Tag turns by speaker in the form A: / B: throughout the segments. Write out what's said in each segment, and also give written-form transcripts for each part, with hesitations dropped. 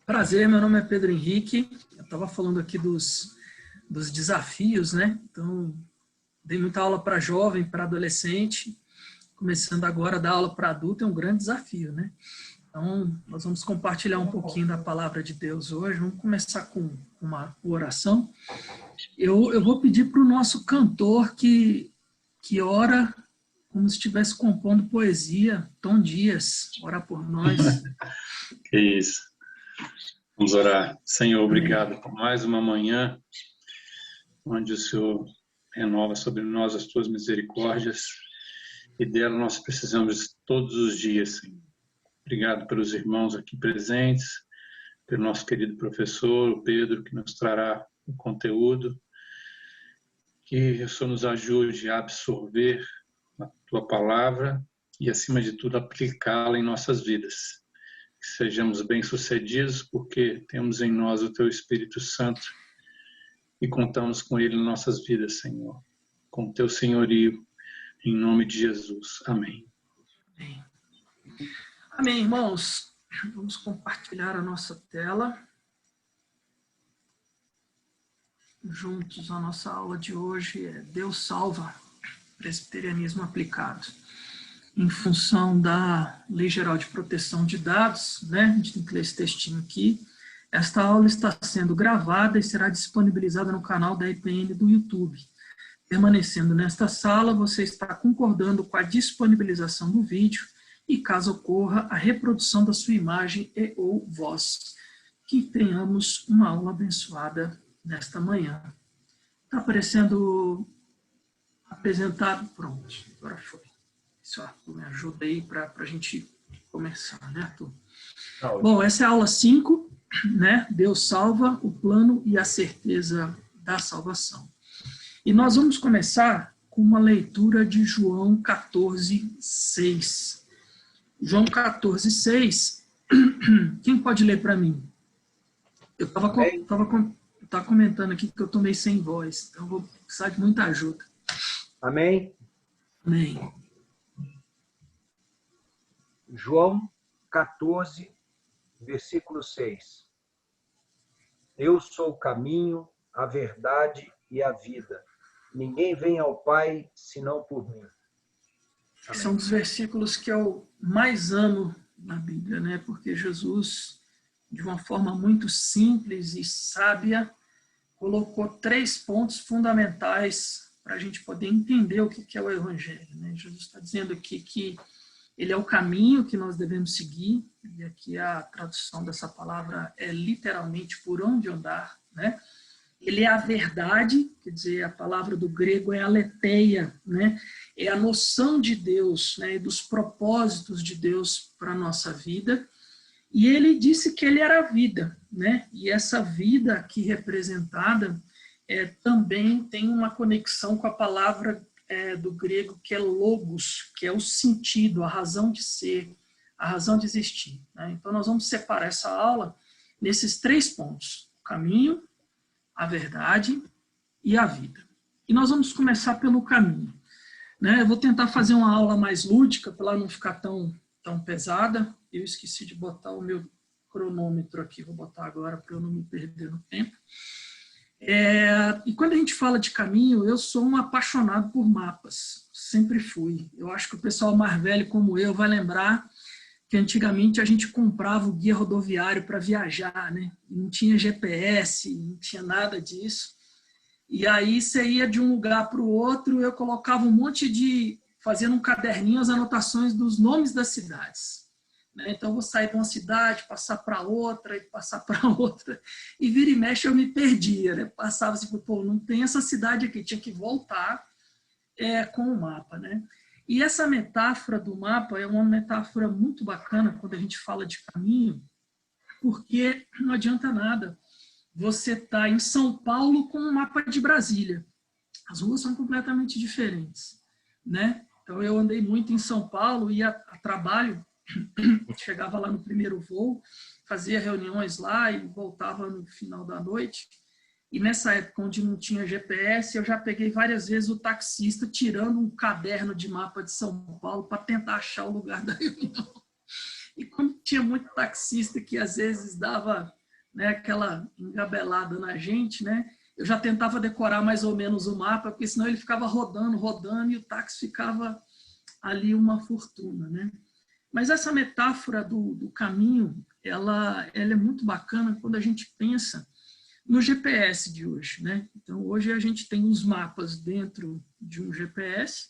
A: Prazer, meu nome é Pedro Henrique. Eu estava falando aqui dos desafios, né? Então, dei muita aula para jovem, para adolescente. Começando agora a dar aula para adulto é um grande desafio, né? Então, nós vamos compartilhar um pouquinho da palavra de Deus hoje. Vamos começar com uma oração. Eu vou pedir para o nosso cantor que ora como se estivesse compondo poesia, Tom Dias, orar por nós.
B: Que isso. Vamos orar. Senhor, obrigado por mais uma manhã onde o Senhor renova sobre nós as tuas misericórdias e dela nós precisamos todos os dias, Senhor. Obrigado pelos irmãos aqui presentes, pelo nosso querido professor, o Pedro, que nos trará o conteúdo. Que o Senhor nos ajude a absorver a tua palavra e, acima de tudo, aplicá-la em nossas vidas. Que sejamos bem-sucedidos porque temos em nós o teu Espírito Santo e contamos com ele em nossas vidas, Senhor. Com o teu senhorio, em nome de Jesus. Amém.
A: Amém. Amém, irmãos. Vamos compartilhar a nossa tela. Juntos, a nossa aula de hoje é Deus salva, presbiterianismo aplicado. Em função da Lei Geral de Proteção de Dados, né? A gente tem que ler esse textinho aqui. Esta aula está sendo gravada e será disponibilizada no canal da IPN do YouTube. Permanecendo nesta sala, você está concordando com a disponibilização do vídeo e, caso ocorra, a reprodução da sua imagem e ou voz. Que tenhamos uma aula abençoada nesta manhã. Está aparecendo apresentado? Pronto, agora foi. Isso, Arthur, me ajuda aí para a gente começar, né, Arthur? Bom, essa é a aula 5, né? Deus salva, o plano e a certeza da salvação. E nós vamos começar com uma leitura de João 14:6. João 14:6. Quem pode ler para mim? Eu estava comentando aqui que eu estou meio sem voz, então eu vou precisar de muita ajuda.
C: Amém?
A: Amém.
C: João 14, versículo 6. Eu sou o caminho, a verdade e a vida. Ninguém vem ao Pai senão por mim.
A: Esse é um dos versículos que eu mais amo na Bíblia, né? Porque Jesus, de uma forma muito simples e sábia, colocou 3 pontos fundamentais para a gente poder entender o que é o Evangelho, né? Jesus está dizendo aqui que ele é o caminho que nós devemos seguir, e aqui a tradução dessa palavra é literalmente por onde andar, né? Ele é a verdade, quer dizer, a palavra do grego é aletheia, né? É a noção de Deus, né? E dos propósitos de Deus para a nossa vida. E ele disse que ele era a vida, né? E essa vida aqui representada também tem uma conexão com a palavra do grego que é logos, que é o sentido, a razão de ser, a razão de existir, né? Então nós vamos separar essa aula nesses 3 pontos: o caminho, a verdade e a vida. E nós vamos começar pelo caminho, né? Eu vou tentar fazer uma aula mais lúdica para ela não ficar tão pesada. Eu esqueci de botar o meu cronômetro aqui, vou botar agora para eu não me perder no tempo. E quando a gente fala de caminho, eu sou um apaixonado por mapas, sempre fui. Eu acho que o pessoal mais velho como eu vai lembrar que antigamente a gente comprava o guia rodoviário para viajar, né? Não tinha GPS, não tinha nada disso. E aí você ia de um lugar para o outro, eu colocava um monte fazendo um caderninho as anotações dos nomes das cidades. Então, eu vou sair de uma cidade, passar para outra, e passar para outra, e vira e mexe eu me perdia, né? Passava assim, pô, não tem essa cidade aqui, tinha que voltar com o mapa, né? E essa metáfora do mapa é uma metáfora muito bacana quando a gente fala de caminho, porque não adianta nada você estar em São Paulo com um mapa de Brasília. As ruas são completamente diferentes, né? Então, eu andei muito em São Paulo, ia a trabalho, chegava lá no primeiro voo, fazia reuniões lá e voltava no final da noite. E nessa época, onde não tinha GPS, eu já peguei várias vezes o taxista tirando um caderno de mapa de São Paulo para tentar achar o lugar da reunião. E como tinha muito taxista que às vezes dava, né, aquela engabelada na gente, né, eu já tentava decorar mais ou menos o mapa, porque senão ele ficava rodando, rodando, e o táxi ficava ali uma fortuna, né? Mas essa metáfora do caminho, ela é muito bacana quando a gente pensa no GPS de hoje, né? Então, hoje a gente tem os mapas dentro de um GPS,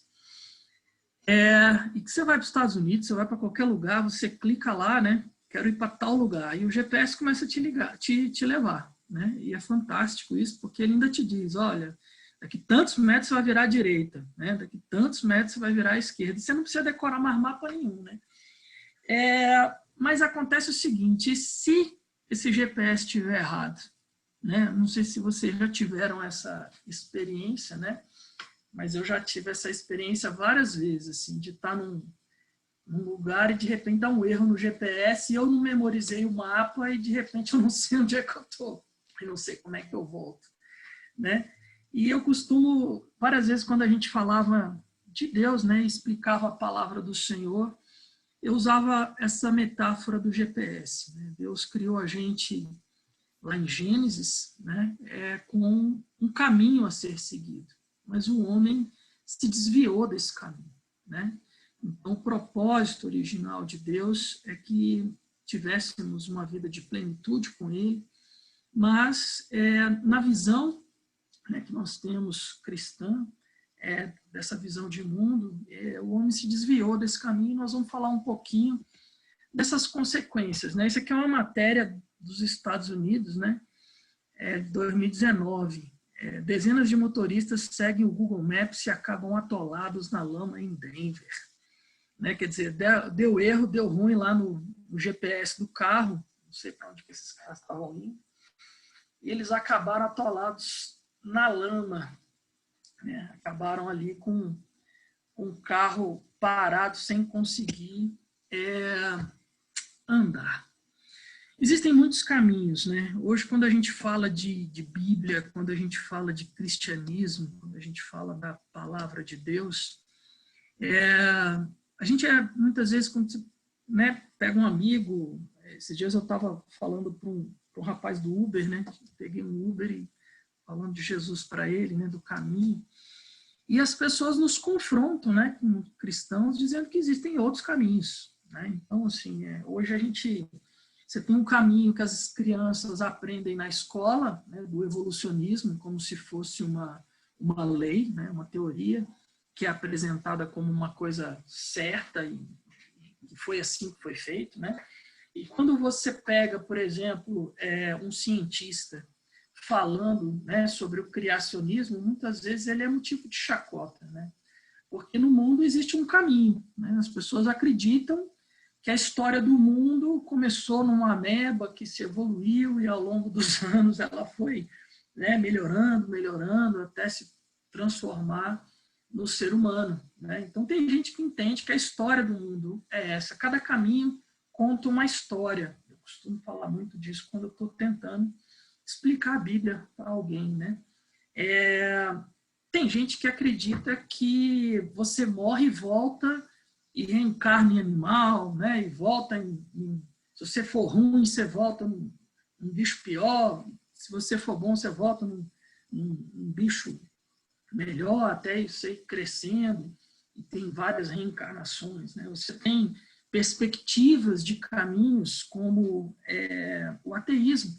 A: e que você vai para os Estados Unidos, você vai para qualquer lugar, você clica lá, né? Quero ir para tal lugar, e o GPS começa a te levar, né? E é fantástico isso, porque ele ainda te diz, olha, daqui tantos metros você vai virar à direita, né? Daqui tantos metros você vai virar à esquerda. E você não precisa decorar mais mapa nenhum, né? Mas acontece o seguinte, se esse GPS estiver errado, né? Não sei se vocês já tiveram essa experiência, né? Mas eu já tive essa experiência várias vezes, assim, de estar num lugar e de repente dar um erro no GPS e eu não memorizei o mapa e de repente eu não sei onde é que eu estou, eu não sei como é que eu volto, né? E eu costumo, várias vezes quando a gente falava de Deus, né, explicava a palavra do Senhor, eu usava essa metáfora do GPS, né? Deus criou a gente lá em Gênesis, né, com um caminho a ser seguido, mas o homem se desviou desse caminho, né? Então, o propósito original de Deus é que tivéssemos uma vida de plenitude com Ele, mas na visão, né, que nós temos cristã, dessa visão de mundo, o homem se desviou desse caminho. Nós vamos falar um pouquinho dessas consequências, né? Isso aqui é uma matéria dos Estados Unidos, né? 2019. Dezenas de motoristas seguem o Google Maps e acabam atolados na lama em Denver. Né? Quer dizer, deu erro, deu ruim lá no GPS do carro, não sei para onde que esses caras estavam indo, e eles acabaram atolados na lama, né? Acabaram ali com um carro parado sem conseguir andar. Existem muitos caminhos, né? Hoje, quando a gente fala de Bíblia, quando a gente fala de cristianismo, quando a gente fala da palavra de Deus, a gente muitas vezes, quando você, né, pega um amigo, esses dias eu estava falando para um rapaz do Uber, né? Peguei um Uber e falando de Jesus para ele, né, do caminho, e as pessoas nos confrontam, né, como cristãos, dizendo que existem outros caminhos, né? Então, assim, hoje você tem um caminho que as crianças aprendem na escola, né, do evolucionismo, como se fosse uma lei, né, uma teoria, que é apresentada como uma coisa certa e foi assim que foi feito, né? E quando você pega, por exemplo, um cientista falando, né, sobre o criacionismo, muitas vezes ele é motivo de chacota, né? Porque no mundo existe um caminho, né? As pessoas acreditam que a história do mundo começou numa ameba que se evoluiu e ao longo dos anos ela foi, né, melhorando até se transformar no ser humano, né? Então tem gente que entende que a história do mundo é essa. Cada caminho conta uma história. Eu costumo falar muito disso quando eu estou tentando explicar a Bíblia para alguém, né? Tem gente que acredita que você morre e volta e reencarna em animal, né? E volta se você for ruim, você volta num bicho pior. Se você for bom, você volta num bicho melhor, até isso ir crescendo. E tem várias reencarnações, né? Você tem perspectivas de caminhos como o ateísmo,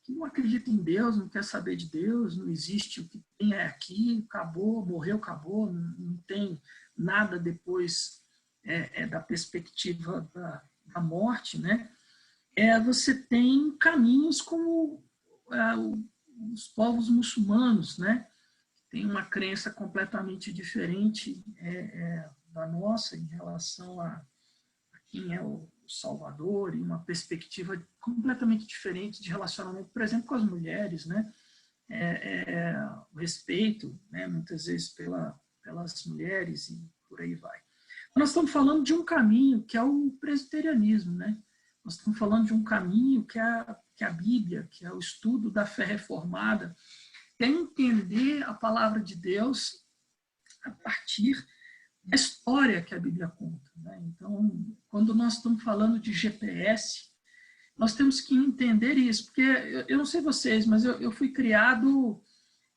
A: que não acredita em Deus, não quer saber de Deus, não existe, o que tem é aqui, acabou, morreu, acabou, não tem nada depois da perspectiva da morte, né? Você tem caminhos como os povos muçulmanos, né? Tem uma crença completamente diferente da nossa em relação a quem é o Salvador, e uma perspectiva completamente diferente de relacionamento, por exemplo, com as mulheres, né? O respeito, né, muitas vezes pelas mulheres e por aí vai. Nós estamos falando de um caminho que é o presbiterianismo, né? Nós estamos falando de um caminho que é a Bíblia, que é o estudo da fé reformada, que é entender a palavra de Deus a partir da história que a Bíblia conta, né? Então, quando nós estamos falando de GPS, nós temos que entender isso, porque eu não sei vocês, mas eu fui criado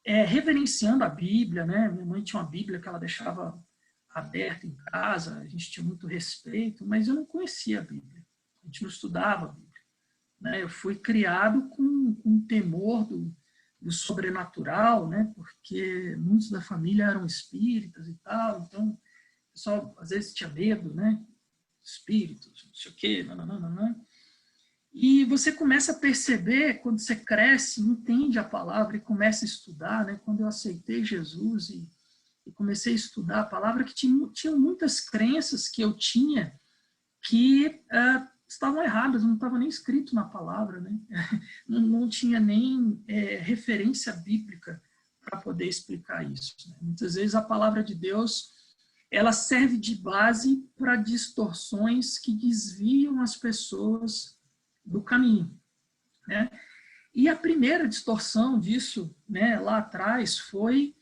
A: reverenciando a Bíblia, né? Minha mãe tinha uma Bíblia que ela deixava aberta em casa, a gente tinha muito respeito, mas eu não conhecia a Bíblia, a gente não estudava a Bíblia, né? Eu fui criado com temor do sobrenatural, né? Porque muitos da família eram espíritas e tal, então o pessoal às vezes tinha medo, né? Espíritos, não sei o quê, nananana. E você começa a perceber, quando você cresce, entende a palavra e começa a estudar, né? Quando eu aceitei Jesus e comecei a estudar a palavra, que tinha muitas crenças que eu tinha que estavam erradas, não estava nem escrito na palavra, né? Não tinha nem referência bíblica para poder explicar isso, né? Muitas vezes a palavra de Deus ela serve de base para distorções que desviam as pessoas do caminho, né? E a primeira distorção disso, né, lá atrás, foi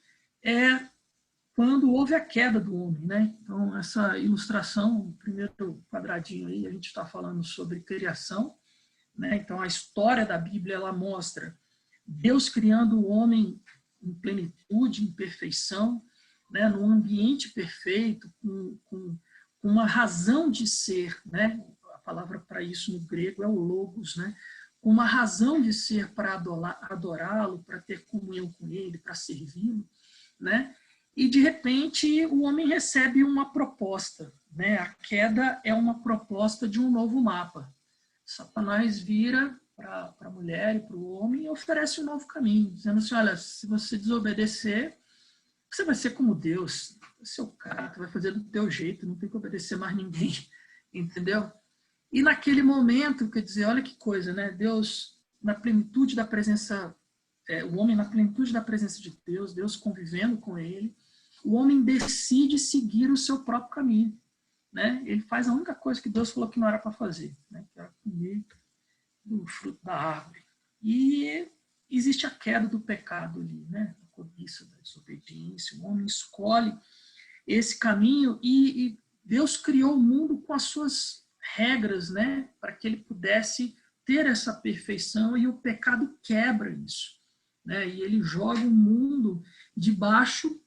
A: quando houve a queda do homem, né? Então, essa ilustração, o primeiro quadradinho aí, a gente está falando sobre criação, né? Então, a história da Bíblia, ela mostra Deus criando o homem em plenitude, em perfeição, né? Num ambiente perfeito, com uma razão de ser, né? A palavra para isso no grego é o logos, né? Com uma razão de ser para adorá-lo, para ter comunhão com ele, para servi-lo, né? E, de repente, o homem recebe uma proposta, né? A queda é uma proposta de um novo mapa. Satanás vira para a mulher e para o homem e oferece um novo caminho, dizendo assim, olha, se você desobedecer, você vai ser como Deus, vai ser o cara, tu vai fazer do teu jeito, não tem que obedecer mais ninguém, entendeu? E naquele momento, quer dizer, olha que coisa, né? Deus, na plenitude da presença, o homem na plenitude da presença de Deus, Deus convivendo com ele, o homem decide seguir o seu próprio caminho, né? Ele faz a única coisa que Deus falou que não era para fazer, né? Que era comer do fruto da árvore. E existe a queda do pecado ali, né? A cobiça, da desobediência. O homem escolhe esse caminho e Deus criou o mundo com as suas regras, né? Para que ele pudesse ter essa perfeição e o pecado quebra isso, né? E ele joga o mundo debaixo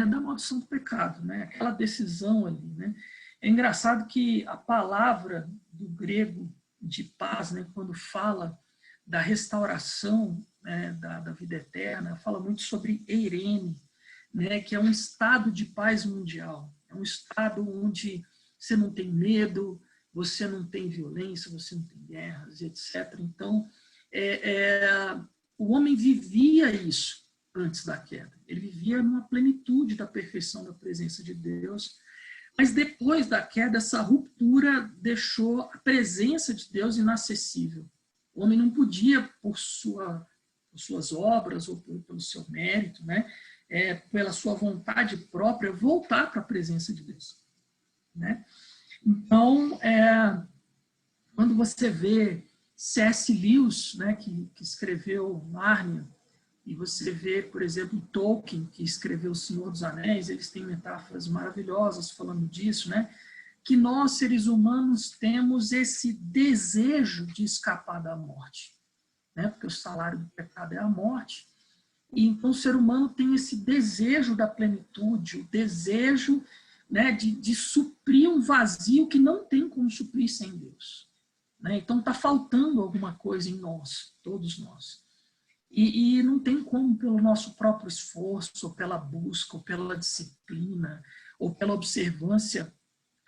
A: da maldição do pecado, né? Aquela decisão ali, né? É engraçado que a palavra do grego de paz, né, quando fala da restauração, né, da vida eterna, fala muito sobre eirene, né, que é um estado de paz mundial. É um estado onde você não tem medo, você não tem violência, você não tem guerras, etc. Então, o homem vivia isso antes da queda. Ele vivia numa plenitude da perfeição da presença de Deus. Mas depois da queda, essa ruptura deixou a presença de Deus inacessível. O homem não podia, por suas obras ou pelo seu mérito, né, pela sua vontade própria, voltar para a presença de Deus, né? Então, quando você vê C.S. Lewis, né, que escreveu Nárnia, e você vê, por exemplo, Tolkien, que escreveu O Senhor dos Anéis, eles têm metáforas maravilhosas falando disso, né? Que nós, seres humanos, temos esse desejo de escapar da morte, né? Porque o salário do pecado é a morte. E então o ser humano tem esse desejo da plenitude, o desejo, né, de suprir um vazio que não tem como suprir sem Deus, né? Então está faltando alguma coisa em nós, todos nós. E não tem como, pelo nosso próprio esforço, ou pela busca, ou pela disciplina, ou pela observância,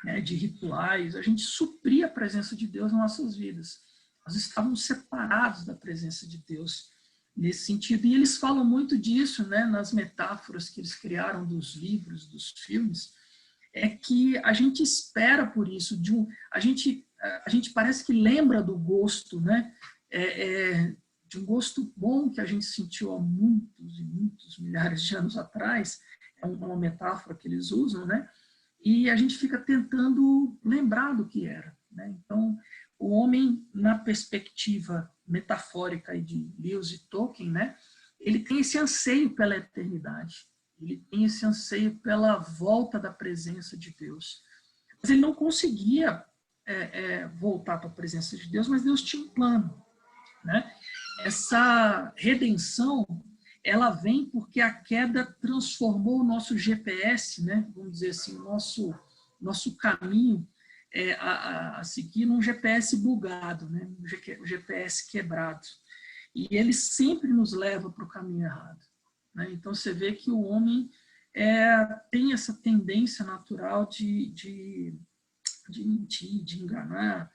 A: né, de rituais, a gente suprir a presença de Deus nas nossas vidas. Nós estávamos separados da presença de Deus nesse sentido. E eles falam muito disso, né, nas metáforas que eles criaram dos livros, dos filmes, é que a gente espera por isso. A gente parece que lembra do gosto, né? De um gosto bom que a gente sentiu há muitos e muitos milhares de anos atrás, é uma metáfora que eles usam, né? E a gente fica tentando lembrar do que era, né? Então, o homem, na perspectiva metafórica de Lewis e Tolkien, né, ele tem esse anseio pela eternidade, Ele tem esse anseio pela volta da presença de Deus. Mas ele não conseguia voltar para a presença de Deus, mas Deus tinha um plano, né? Essa redenção, ela vem porque a queda transformou o nosso GPS, né? Vamos dizer assim, o nosso caminho a seguir num GPS bugado, né? Um GPS quebrado. E ele sempre nos leva para o caminho errado, né? Então você vê que o homem tem essa tendência natural de mentir, de enganar,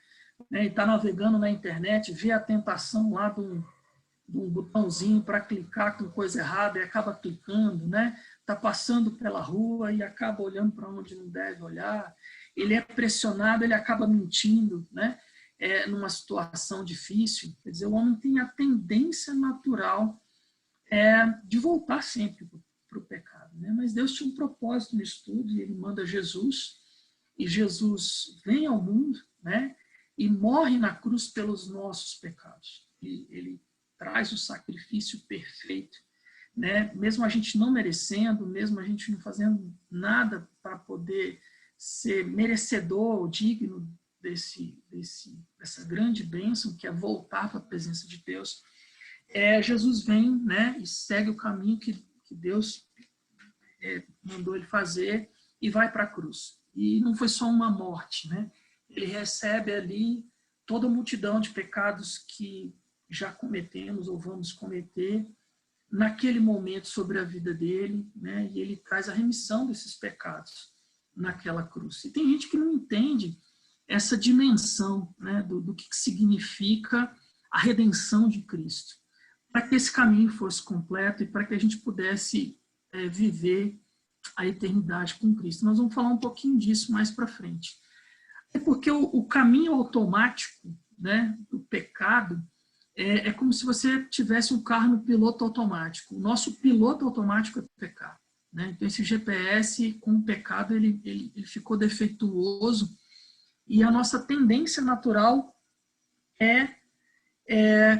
A: né? E está navegando na internet, vê a tentação lá de um botãozinho para clicar com coisa errada e acaba clicando, né? Está passando pela rua e acaba olhando para onde não deve olhar. Ele é pressionado, ele acaba mentindo, né? Numa situação difícil. Quer dizer, o homem tem a tendência natural de voltar sempre para o pecado, né? Mas Deus tinha um propósito nisso tudo e ele manda Jesus, e Jesus vem ao mundo, né? E morre na cruz pelos nossos pecados. Ele traz o sacrifício perfeito, né? Mesmo a gente não merecendo, mesmo a gente não fazendo nada para poder ser merecedor ou digno dessa grande bênção que é voltar para a presença de Deus, Jesus vem, né? E segue o caminho que Deus mandou ele fazer e vai para a cruz. E não foi só uma morte, né? Ele recebe ali toda a multidão de pecados que já cometemos ou vamos cometer naquele momento sobre a vida dele, né? E ele traz a remissão desses pecados naquela cruz. E tem gente que não entende essa dimensão, né, do que significa a redenção de Cristo, para que esse caminho fosse completo e para que a gente pudesse viver a eternidade com Cristo. Nós vamos falar um pouquinho disso mais para frente. É porque o caminho automático, né, do pecado é como se você tivesse um carro no piloto automático. O nosso piloto automático é o pecado, né? Então, esse GPS com o pecado, ele ficou defeituoso e a nossa tendência natural é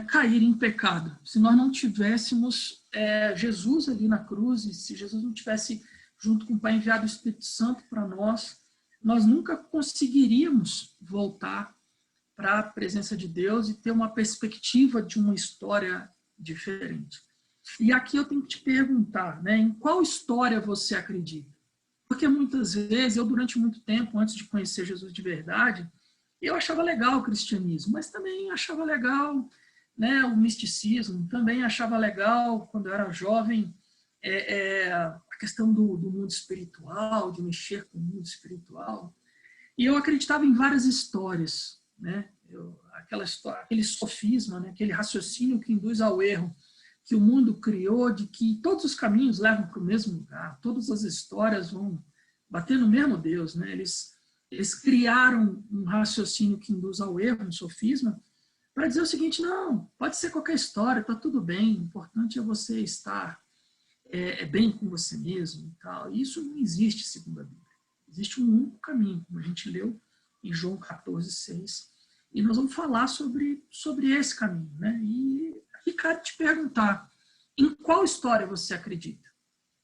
A: cair em pecado. Se nós não tivéssemos Jesus ali na cruz, e se Jesus não tivesse, junto com o Pai, enviado o Espírito Santo para nós nunca conseguiríamos voltar para a presença de Deus e ter uma perspectiva de uma história diferente. E aqui eu tenho que te perguntar, né, em qual história você acredita? Porque muitas vezes, eu durante muito tempo, antes de conhecer Jesus de verdade, eu achava legal o cristianismo, mas também achava legal, né, o misticismo, também achava legal, quando eu era jovem, a questão do mundo espiritual, de mexer com o mundo espiritual. E eu acreditava em várias histórias, né? Aquele sofisma, né? Aquele raciocínio que induz ao erro, que o mundo criou, de que todos os caminhos levam para o mesmo lugar, todas as histórias vão bater no mesmo Deus, né? Eles criaram um raciocínio que induz ao erro, um sofisma, para dizer o seguinte: não, pode ser qualquer história, está tudo bem, o importante é você estar bem com você mesmo. E tal. E isso não existe segundo a Bíblia. Existe um único caminho, como a gente leu em João 14:6. E nós vamos falar sobre esse caminho, né? E aqui quero te perguntar, em qual história você acredita?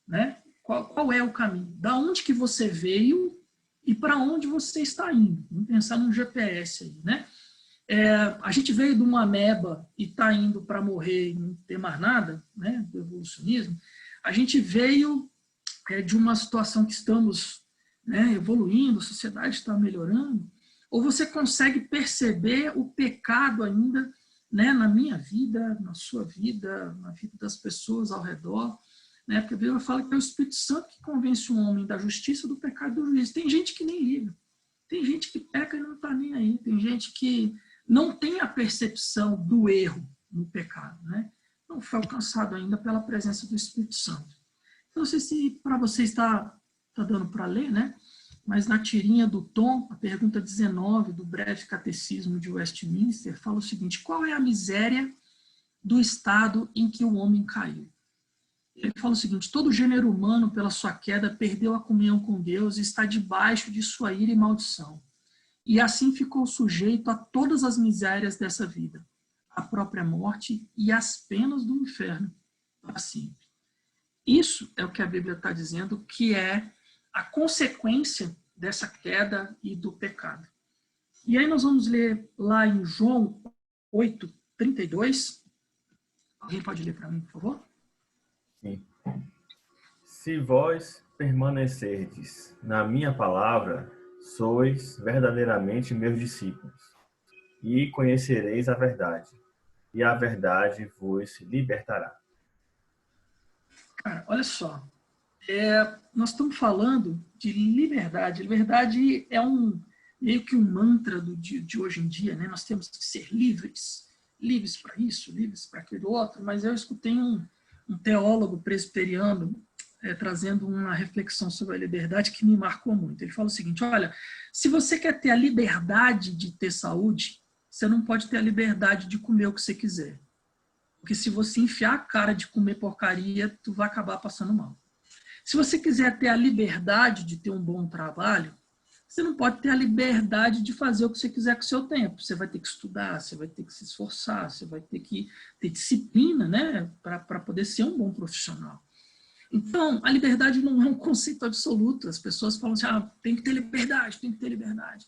A: Né? Qual é o caminho? Da onde que você veio e para onde você está indo? Vamos pensar num GPS aí, né? A gente veio de uma ameba e está indo para morrer e não ter mais nada, né? Do evolucionismo. A gente veio de uma situação que estamos, né, evoluindo, a sociedade está melhorando. Ou você consegue perceber o pecado ainda, né, na minha vida, na sua vida, na vida das pessoas ao redor, né? Porque a Bíblia fala que é o Espírito Santo que convence o homem da justiça, do pecado e do juízo. Tem gente que nem liga. Tem gente que peca e não está nem aí. Tem gente que não tem a percepção do erro no pecado, né? Não foi alcançado ainda pela presença do Espírito Santo. Não sei se para você está dando para ler, né? Mas na tirinha do Tom, a pergunta 19 do breve catecismo de Westminster fala o seguinte: qual é a miséria do estado em que o homem caiu? Ele fala o seguinte: todo gênero humano, pela sua queda, perdeu a comunhão com Deus e está debaixo de sua ira e maldição. E assim ficou sujeito a todas as misérias dessa vida, a própria morte e as penas do inferno para sempre. Isso é o que a Bíblia está dizendo que é a consequência dessa queda e do pecado. E aí nós vamos ler lá em João 8:32. Alguém pode ler para mim, por favor?
D: Sim. Se vós permanecerdes na minha palavra, sois verdadeiramente meus discípulos, e conhecereis a verdade, e a verdade vos libertará.
A: Cara, olha só. Nós estamos falando de liberdade. Liberdade é meio que um mantra de hoje em dia, né? Nós temos que ser livres. Livres para isso, livres para aquilo outro. Mas eu escutei um teólogo presbiteriano trazendo uma reflexão sobre a liberdade que me marcou muito. Ele fala o seguinte: olha, se você quer ter a liberdade de ter saúde, você não pode ter a liberdade de comer o que você quiser. Porque se você enfiar a cara de comer porcaria, tu vai acabar passando mal. Se você quiser ter a liberdade de ter um bom trabalho, você não pode ter a liberdade de fazer o que você quiser com o seu tempo. Você vai ter que estudar, você vai ter que se esforçar, você vai ter que ter disciplina, né, para poder ser um bom profissional. Então, a liberdade não é um conceito absoluto. As pessoas falam assim, tem que ter liberdade, tem que ter liberdade.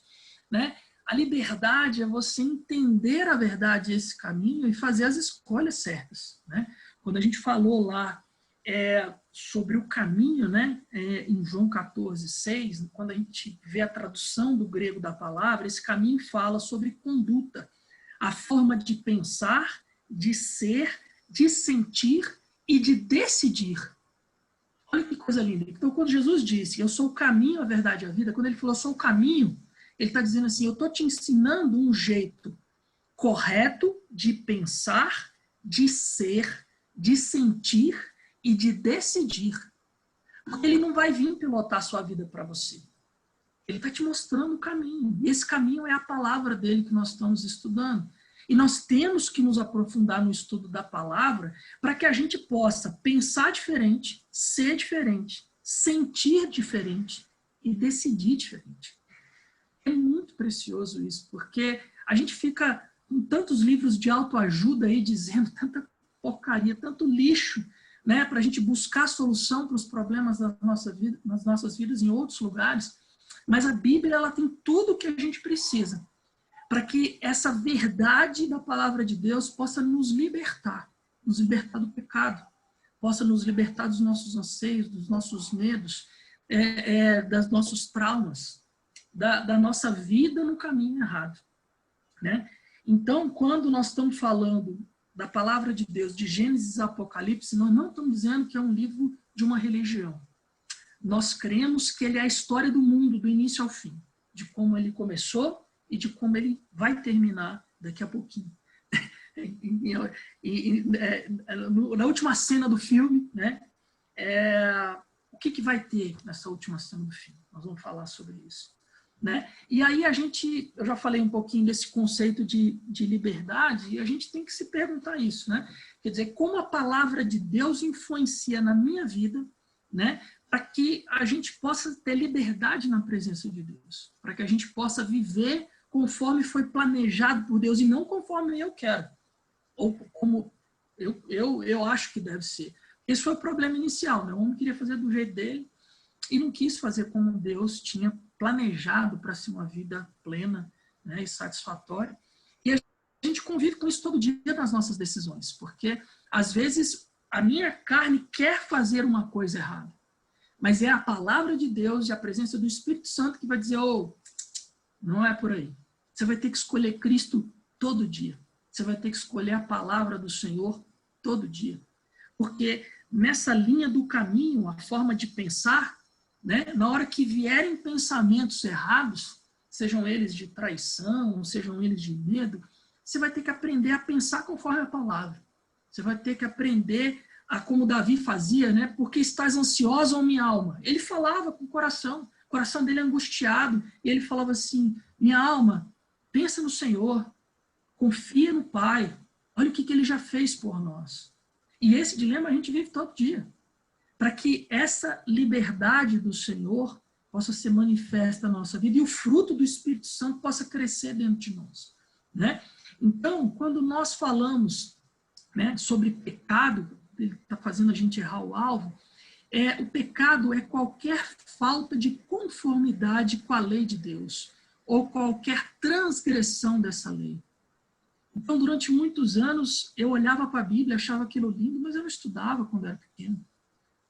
A: Né? A liberdade é você entender a verdade, esse caminho, e fazer as escolhas certas. Né? Quando a gente falou lá sobre o caminho, né, em João 14:6, quando a gente vê a tradução do grego da palavra, esse caminho fala sobre conduta, a forma de pensar, de ser, de sentir e de decidir. Olha que coisa linda. Então, quando Jesus disse, eu sou o caminho, a verdade e a vida, quando ele falou, eu sou o caminho, ele está dizendo assim, eu estou te ensinando um jeito correto de pensar, de ser, de sentir e de decidir. Ele não vai vir pilotar a sua vida para você. Ele está te mostrando o caminho. E esse caminho é a palavra dele que nós estamos estudando. E nós temos que nos aprofundar no estudo da palavra para que a gente possa pensar diferente, ser diferente, sentir diferente e decidir diferente. É muito precioso isso, porque a gente fica com tantos livros de autoajuda aí dizendo tanta porcaria, tanto lixo, né, para a gente buscar solução para os problemas da nossa vida, nas nossas vidas em outros lugares. Mas a Bíblia ela tem tudo o que a gente precisa para que essa verdade da palavra de Deus possa nos libertar do pecado, possa nos libertar dos nossos anseios, dos nossos medos, dos nossos traumas, da nossa vida no caminho errado. Né? Então, quando nós estamos falando da palavra de Deus, de Gênesis a Apocalipse, nós não estamos dizendo que é um livro de uma religião. Nós cremos que ele é a história do mundo, do início ao fim, de como ele começou e de como ele vai terminar daqui a pouquinho. Na última cena do filme, né, o que vai ter nessa última cena do filme? Nós vamos falar sobre isso. Né? E aí eu já falei um pouquinho desse conceito de liberdade, e a gente tem que se perguntar isso, né? Quer dizer, como a palavra de Deus influencia na minha vida, né? Para que a gente possa ter liberdade na presença de Deus, para que a gente possa viver conforme foi planejado por Deus e não conforme eu quero, ou como eu acho que deve ser. Esse foi o problema inicial, né? O homem queria fazer do jeito dele e não quis fazer como Deus tinha planejado para ser uma vida plena, né, e satisfatória. E a gente convive com isso todo dia nas nossas decisões, porque às vezes a minha carne quer fazer uma coisa errada, mas é a palavra de Deus e a presença do Espírito Santo que vai dizer, não é por aí. Você vai ter que escolher Cristo todo dia. Você vai ter que escolher a palavra do Senhor todo dia. Porque nessa linha do caminho, a forma de pensar, né, na hora que vierem pensamentos errados, sejam eles de traição, sejam eles de medo, você vai ter que aprender a pensar conforme a palavra. Você vai ter que aprender a, como Davi fazia, né, porque estás ansiosa, ó minha alma. Ele falava com o coração dele angustiado, e ele falava assim, minha alma, pensa no Senhor, confia no Pai, olha o que ele já fez por nós. E esse dilema a gente vive todo dia. Para que essa liberdade do Senhor possa ser manifesta na nossa vida e o fruto do Espírito Santo possa crescer dentro de nós. Né? Então, quando nós falamos, né, sobre pecado, ele está fazendo a gente errar o alvo, O pecado é qualquer falta de conformidade com a lei de Deus, ou qualquer transgressão dessa lei. Então, durante muitos anos, eu olhava para a Bíblia, achava aquilo lindo, mas eu não estudava quando era pequeno.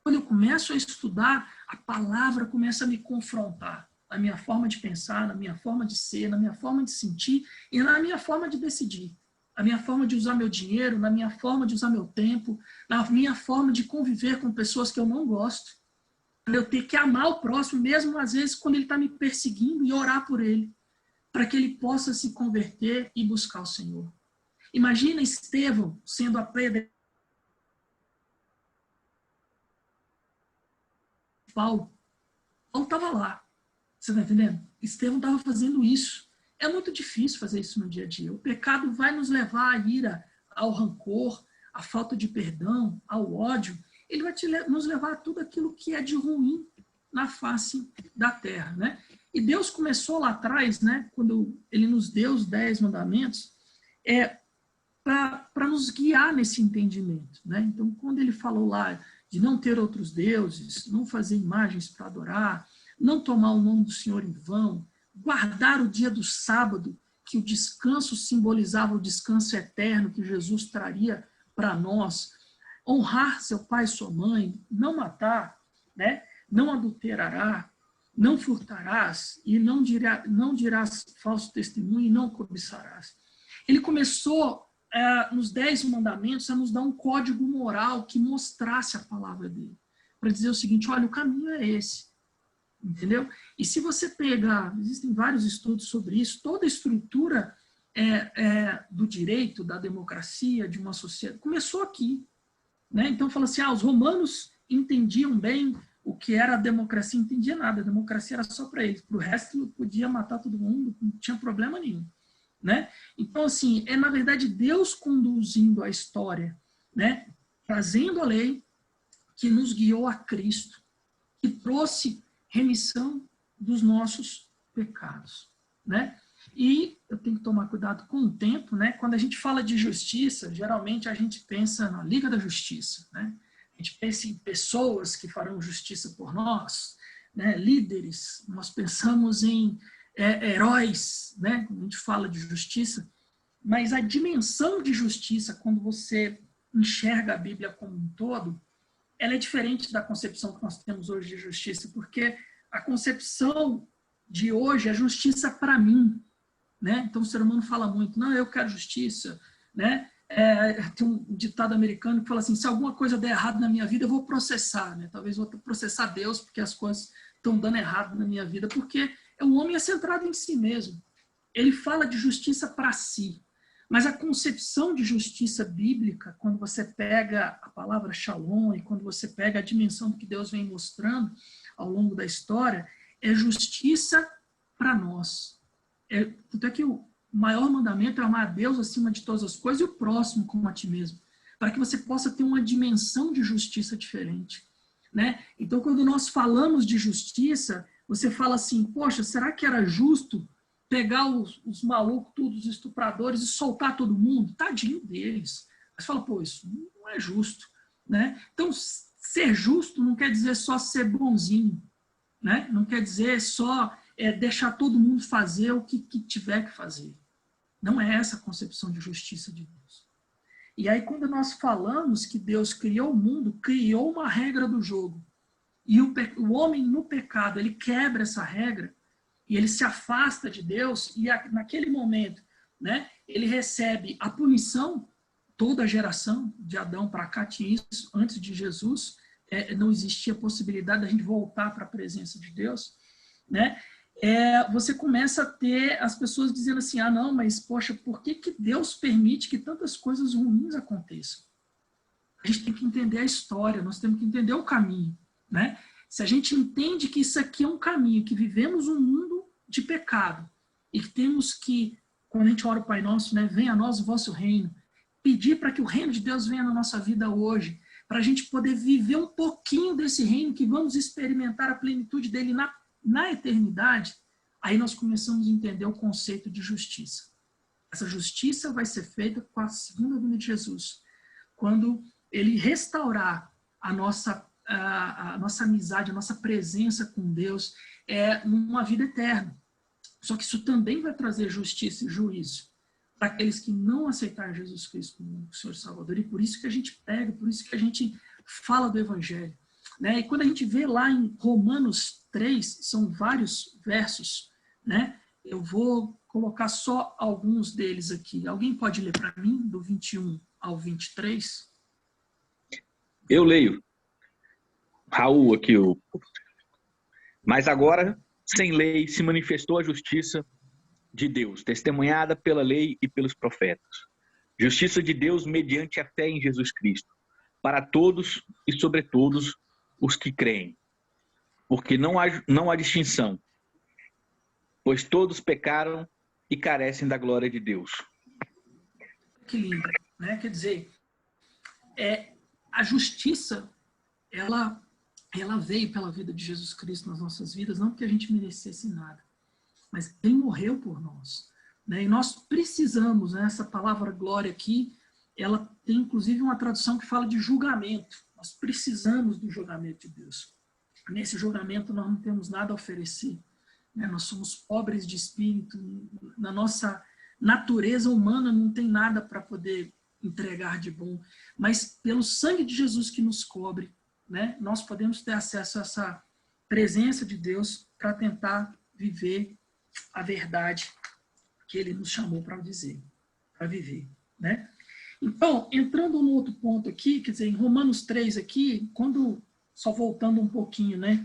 A: Quando eu começo a estudar, a palavra começa a me confrontar na minha forma de pensar, na minha forma de ser, na minha forma de sentir e na minha forma de decidir. Na minha forma de usar meu dinheiro, na minha forma de usar meu tempo, na minha forma de conviver com pessoas que eu não gosto. Eu ter que amar o próximo, mesmo às vezes quando ele está me perseguindo, e orar por ele, para que ele possa se converter e buscar o Senhor. Imagina Estevão sendo apedrejado. Paulo estava lá. Você está entendendo? Estevão estava fazendo isso. É muito difícil fazer isso no dia a dia. O pecado vai nos levar à ira, ao rancor, à falta de perdão, ao ódio. Ele vai nos levar a tudo aquilo que é de ruim na face da terra, né? E Deus começou lá atrás, né, quando ele nos deu os 10 mandamentos, para nos guiar nesse entendimento, né? Então, quando ele falou lá de não ter outros deuses, não fazer imagens para adorar, não tomar o nome do Senhor em vão, guardar o dia do sábado, que o descanso simbolizava o descanso eterno que Jesus traria para nós, honrar seu pai e sua mãe, não matar, né? Não adulterará, não furtarás e não dirás falso testemunho e não cobiçarás. Ele começou nos 10 mandamentos a nos dar um código moral que mostrasse a palavra dele, para dizer o seguinte: olha, o caminho é esse, entendeu? E se você pegar, existem vários estudos sobre isso, toda a estrutura do direito, da democracia, de uma sociedade, começou aqui, né? Então fala assim, os romanos entendiam bem o que era a democracia, não entendia nada, a democracia era só para eles, para o resto podia matar todo mundo, não tinha problema nenhum, né? Então, assim, na verdade Deus conduzindo a história, né? Trazendo a lei que nos guiou a Cristo, que trouxe remissão dos nossos pecados, né? E eu tenho que tomar cuidado com o tempo, né? Quando a gente fala de justiça, geralmente a gente pensa na Liga da Justiça, né? A gente pensa em pessoas que farão justiça por nós, né? Líderes, nós pensamos em heróis, né? Quando a gente fala de justiça, mas a dimensão de justiça, quando você enxerga a Bíblia como um todo, ela é diferente da concepção que nós temos hoje de justiça, porque a concepção de hoje é justiça para mim, né? Então o ser humano fala muito, não, eu quero justiça, né? Tem um ditado americano que fala assim, se alguma coisa der errado na minha vida, eu vou processar, né? Talvez eu vou processar Deus porque as coisas estão dando errado na minha vida, porque o homem é centrado em si mesmo. Ele fala de justiça para si, mas a concepção de justiça bíblica, quando você pega a palavra shalom e quando você pega a dimensão do que Deus vem mostrando ao longo da história, é justiça para nós. Tanto é que o maior mandamento é amar a Deus acima de todas as coisas e o próximo como a ti mesmo, para que você possa ter uma dimensão de justiça diferente, né? Então, quando nós falamos de justiça, você fala assim, poxa, será que era justo pegar os malucos, todos os estupradores e soltar todo mundo? Tadinho deles. Mas fala, pô, isso não é justo, né? Então, ser justo não quer dizer só ser bonzinho, né? Não quer dizer só deixar todo mundo fazer o que tiver que fazer. Não é essa a concepção de justiça de Deus. E aí, quando nós falamos que Deus criou o mundo, criou uma regra do jogo, e o homem no pecado, ele quebra essa regra, e ele se afasta de Deus, e naquele momento, né, ele recebe a punição. Toda a geração de Adão para cá tinha isso, antes de Jesus, não existia possibilidade da gente voltar para a presença de Deus, né? Você começa a ter as pessoas dizendo assim, não, mas poxa, por que Deus permite que tantas coisas ruins aconteçam? A gente tem que entender a história, nós temos que entender o caminho, né? Se a gente entende que isso aqui é um caminho, que vivemos um mundo de pecado, e que temos que, quando a gente ora o Pai Nosso, né, venha a nós o vosso reino, pedir para que o reino de Deus venha na nossa vida hoje, para a gente poder viver um pouquinho desse reino, que vamos experimentar a plenitude dele na eternidade, aí nós começamos a entender o conceito de justiça. Essa justiça vai ser feita com a segunda vinda de Jesus, quando ele restaurar a nossa a nossa amizade, a nossa presença com Deus é uma vida eterna. Só que isso também vai trazer justiça e juízo para aqueles que não aceitaram Jesus Cristo como Senhor e Salvador. E por isso que a gente prega, por isso que a gente fala do Evangelho. Né? E quando a gente vê lá em Romanos 3, são vários versos, né? Eu vou colocar só alguns deles aqui. Alguém pode ler para mim, do 21 ao 23?
E: Eu leio. Raul aqui. Mas agora, sem lei, se manifestou a justiça de Deus, testemunhada pela lei e pelos profetas. Justiça de Deus mediante a fé em Jesus Cristo, para todos e sobre todos os que creem. Porque não há distinção, pois todos pecaram e carecem da glória de Deus.
A: Que lindo, né? Quer dizer, a justiça, ela veio pela vida de Jesus Cristo nas nossas vidas, não porque a gente merecesse nada, mas ele morreu por nós. Né? E nós precisamos, né, essa palavra glória aqui, ela tem inclusive uma tradução que fala de julgamento. Nós precisamos do julgamento de Deus. Nesse julgamento nós não temos nada a oferecer. Né? Nós somos pobres de espírito, na nossa natureza humana não tem nada para poder entregar de bom, mas pelo sangue de Jesus que nos cobre, né, nós podemos ter acesso a essa presença de Deus para tentar viver a verdade que ele nos chamou para dizer, para viver. Né? Então, entrando no outro ponto aqui, quer dizer, em Romanos 3 aqui, só voltando um pouquinho, né,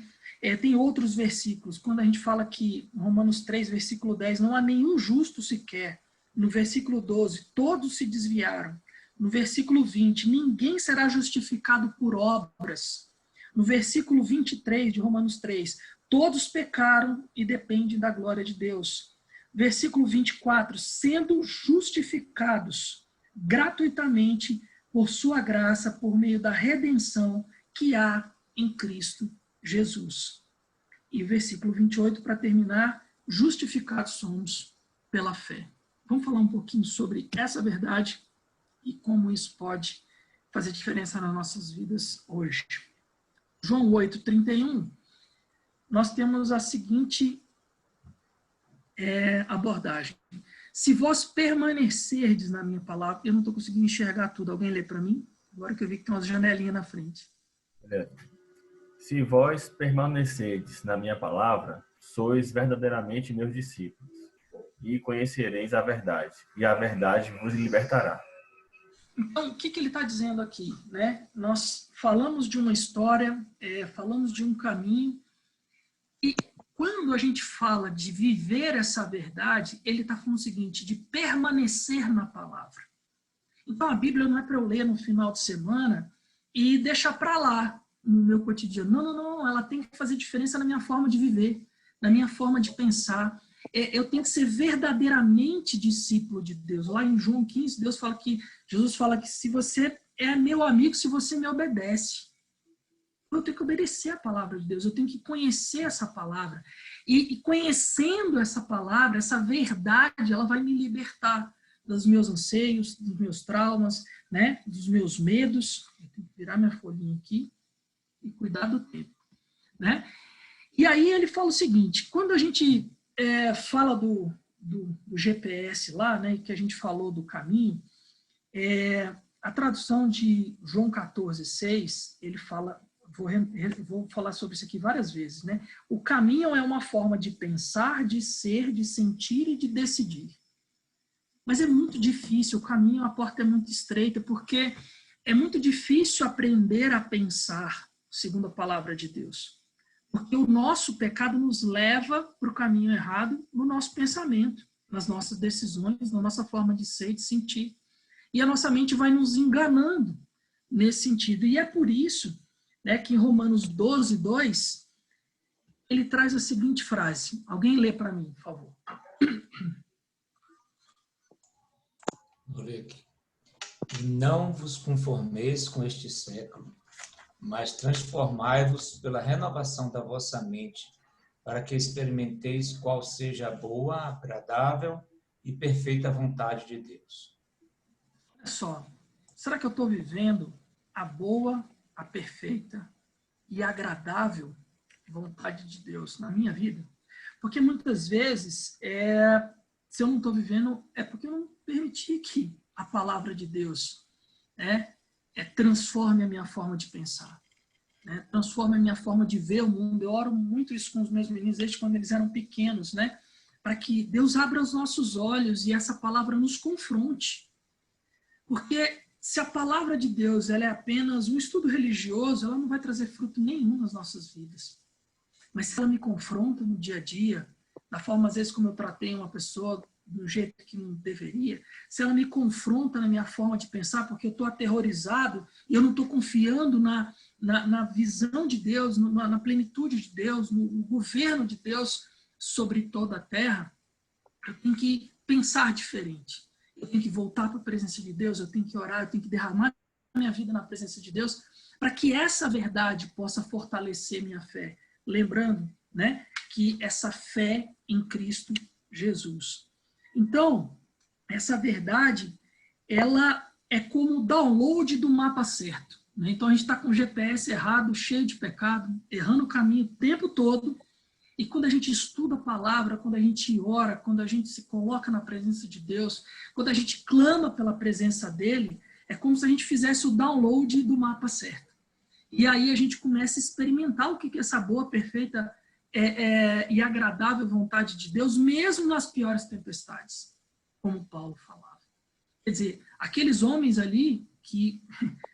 A: tem outros versículos, quando a gente fala que em Romanos 3, versículo 10, não há nenhum justo sequer, no versículo 12, todos se desviaram, no versículo 20, ninguém será justificado por obras, no versículo 23 de Romanos 3, todos pecaram e dependem da glória de Deus, versículo 24, sendo justificados gratuitamente por sua graça, por meio da redenção que há em Cristo Jesus. E versículo 28, para terminar, justificados somos pela fé. Vamos falar um pouquinho sobre essa verdade e como isso pode fazer diferença nas nossas vidas hoje. João 8:31, nós temos a seguinte abordagem. Se vós permanecerdes na minha palavra, eu não estou conseguindo enxergar tudo. Alguém lê para mim? Agora que eu vi que tem umas janelinhas na frente.
D: Se vós permanecerdes na minha palavra, sois verdadeiramente meus discípulos, e conhecereis a verdade, e a verdade vos libertará.
A: Então, o que ele está dizendo aqui? Né? Nós falamos de uma história, falamos de um caminho, e quando a gente fala de viver essa verdade, ele está falando o seguinte, de permanecer na palavra. Então, a Bíblia não é para eu ler no final de semana e deixar para lá no meu cotidiano. Não, ela tem que fazer diferença na minha forma de viver, na minha forma de pensar. Eu tenho que ser verdadeiramente discípulo de Deus. Lá em João 15, Jesus fala que se você é meu amigo, se você me obedece. Eu tenho que obedecer a palavra de Deus, eu tenho que conhecer essa palavra. E conhecendo essa palavra, essa verdade, ela vai me libertar dos meus anseios, dos meus traumas, né, dos meus medos. Eu tenho que virar minha folhinha aqui e cuidar do tempo. Né? E aí ele fala o seguinte, quando a gente fala do GPS lá, né, que a gente falou do caminho, a tradução de João 14:6, ele fala, vou falar sobre isso aqui várias vezes, né? O caminho é uma forma de pensar, de ser, de sentir e de decidir. Mas é muito difícil, o caminho, a porta é muito estreita, porque é muito difícil aprender a pensar, segundo a palavra de Deus. Porque o nosso pecado nos leva para o caminho errado no nosso pensamento, nas nossas decisões, na nossa forma de ser e de sentir. E a nossa mente vai nos enganando nesse sentido. E é por isso, né, que em Romanos 12:2, ele traz a seguinte frase. Alguém lê para mim, por favor.
F: Vou ler aqui. Não vos conformeis com este século, mas transformai-vos pela renovação da vossa mente, para que experimenteis qual seja a boa, agradável e perfeita vontade de Deus.
A: Olha só, será que eu estou vivendo a boa, a perfeita e agradável vontade de Deus na minha vida. Porque muitas vezes, se eu não estou vivendo, é porque eu não permiti que a palavra de Deus transforme a minha forma de pensar, transforme a minha forma de ver o mundo. Eu oro muito isso com os meus meninos desde quando eles eram pequenos, para que Deus abra os nossos olhos e essa palavra nos confronte. Porque se a palavra de Deus ela é apenas um estudo religioso, ela não vai trazer fruto nenhum nas nossas vidas. Mas se ela me confronta no dia a dia, da forma às vezes como eu tratei uma pessoa do jeito que não deveria, se ela me confronta na minha forma de pensar, porque eu estou aterrorizado e eu não estou confiando na visão de Deus, na plenitude de Deus, no governo de Deus sobre toda a terra, eu tenho que pensar diferente. Eu tenho que voltar para a presença de Deus, eu tenho que orar, eu tenho que derramar minha vida na presença de Deus, para que essa verdade possa fortalecer minha fé. Lembrando, que essa fé em Cristo Jesus. Então, essa verdade, ela é como o download do mapa certo. Então, a gente está com o GPS errado, cheio de pecado, errando o caminho o tempo todo. E quando a gente estuda a palavra, quando a gente ora, quando a gente se coloca na presença de Deus, quando a gente clama pela presença dele, é como se a gente fizesse o download do mapa certo. E aí a gente começa a experimentar o que é essa boa, perfeita e agradável vontade de Deus, mesmo nas piores tempestades, como Paulo falava. Quer dizer, aqueles homens ali, que